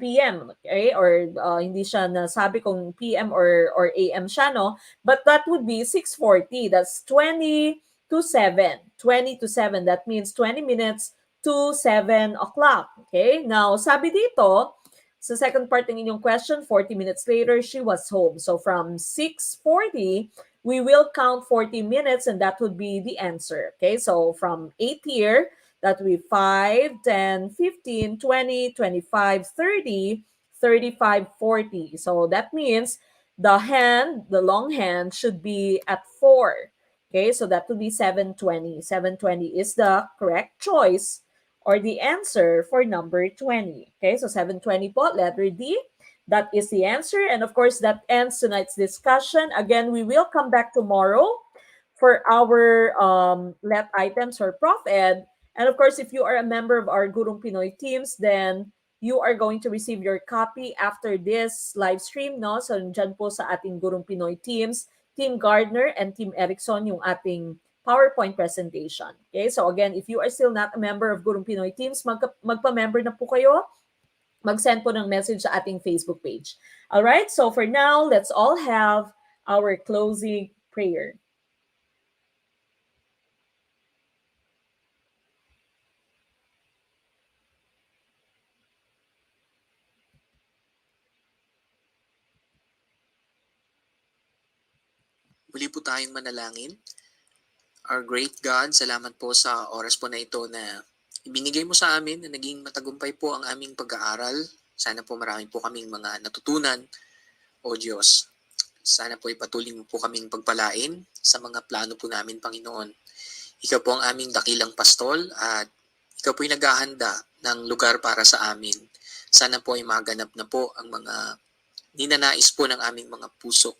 p.m. Okay? Or hindi siya nasabi kung PM or AM siya, no? But that would be 6:40. That's 20 to 7. 20 to 7. That means 20 minutes to 7 o'clock. Okay? Now, sabi dito, sa second part ng inyong question, 40 minutes later, she was home. So from 6:40, we will count 40 minutes and that would be the answer. Okay? So from 8 here, that would be 5, 10, 15, 20, 25, 30, 35, 40. So that means the long hand should be at 4. Okay, so that would be 7:20. 7:20 is the correct choice or the answer for number 20. Okay, so 7:20 po, letter D. That is the answer. And of course, that ends tonight's discussion. Again, we will come back tomorrow for our let items for Prof Ed. And of course, if you are a member of our Gurong Pinoy teams, then you are going to receive your copy after this live stream, no? So, dyan po sa ating Gurong Pinoy teams, Team Gardner and Team Erickson, yung ating PowerPoint presentation. Okay, so again, if you are still not a member of Gurong Pinoy teams, magpa-member na po kayo. Mag-send po ng message sa ating Facebook page. All right, so for now, let's all have our closing prayer. Muli po tayong manalangin. Our great God, salamat po sa oras po na ito na ibinigay mo sa amin na naging matagumpay po ang aming pag-aaral. Sana po marami po kaming mga natutunan, O Diyos. Sana po ipatuloy mo po kaming pagpalain sa mga plano po namin, Panginoon. Ikaw po ang aming dakilang pastol at ikaw po ay naghahanda ng lugar para sa amin. Sana po ay maganap na po ang mga ninanais po ng aming mga puso.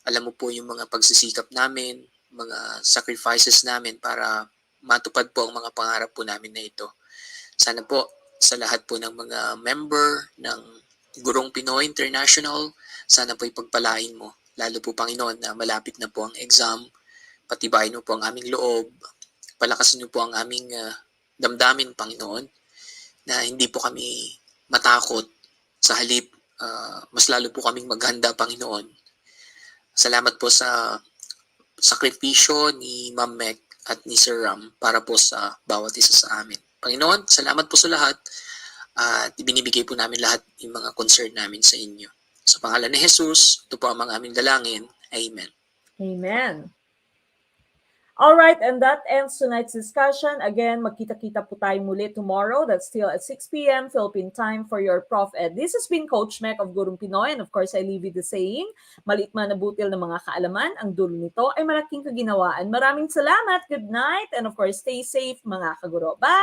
Alam mo po yung mga pagsisikap namin, mga sacrifices namin para matupad po ang mga pangarap po namin na ito. Sana po sa lahat po ng mga member ng Gurong Pinoy International, sana po ipagpalain mo. Lalo po, Panginoon, na malapit na po ang exam. Patibayin mo po ang aming loob. Palakasin mo po ang aming damdamin, Panginoon, na hindi po kami matakot. Sa halip, mas lalo po kaming maghanda, Panginoon. Salamat po sa sakripisyo ni Ma'am Mek at ni Sir Ram para po sa bawat isa sa amin. Panginoon, salamat po sa lahat at ibinibigay po namin lahat yung mga concern namin sa inyo. Sa pangalan ni Jesus, ito po ang mga aming dalangin. Amen. Amen. All right, and that ends tonight's discussion. Again, magkita-kita po tayo muli tomorrow. That's still at 6 p.m. Philippine time for your Prof Ed. This has been Coach Mek of Gurong Pinoy. And of course, I leave you the saying, maliit man na butil ng mga kaalaman, ang dulo nito ay malaking kaginawaan. Maraming salamat, good night, and of course, stay safe mga kaguro. Bye!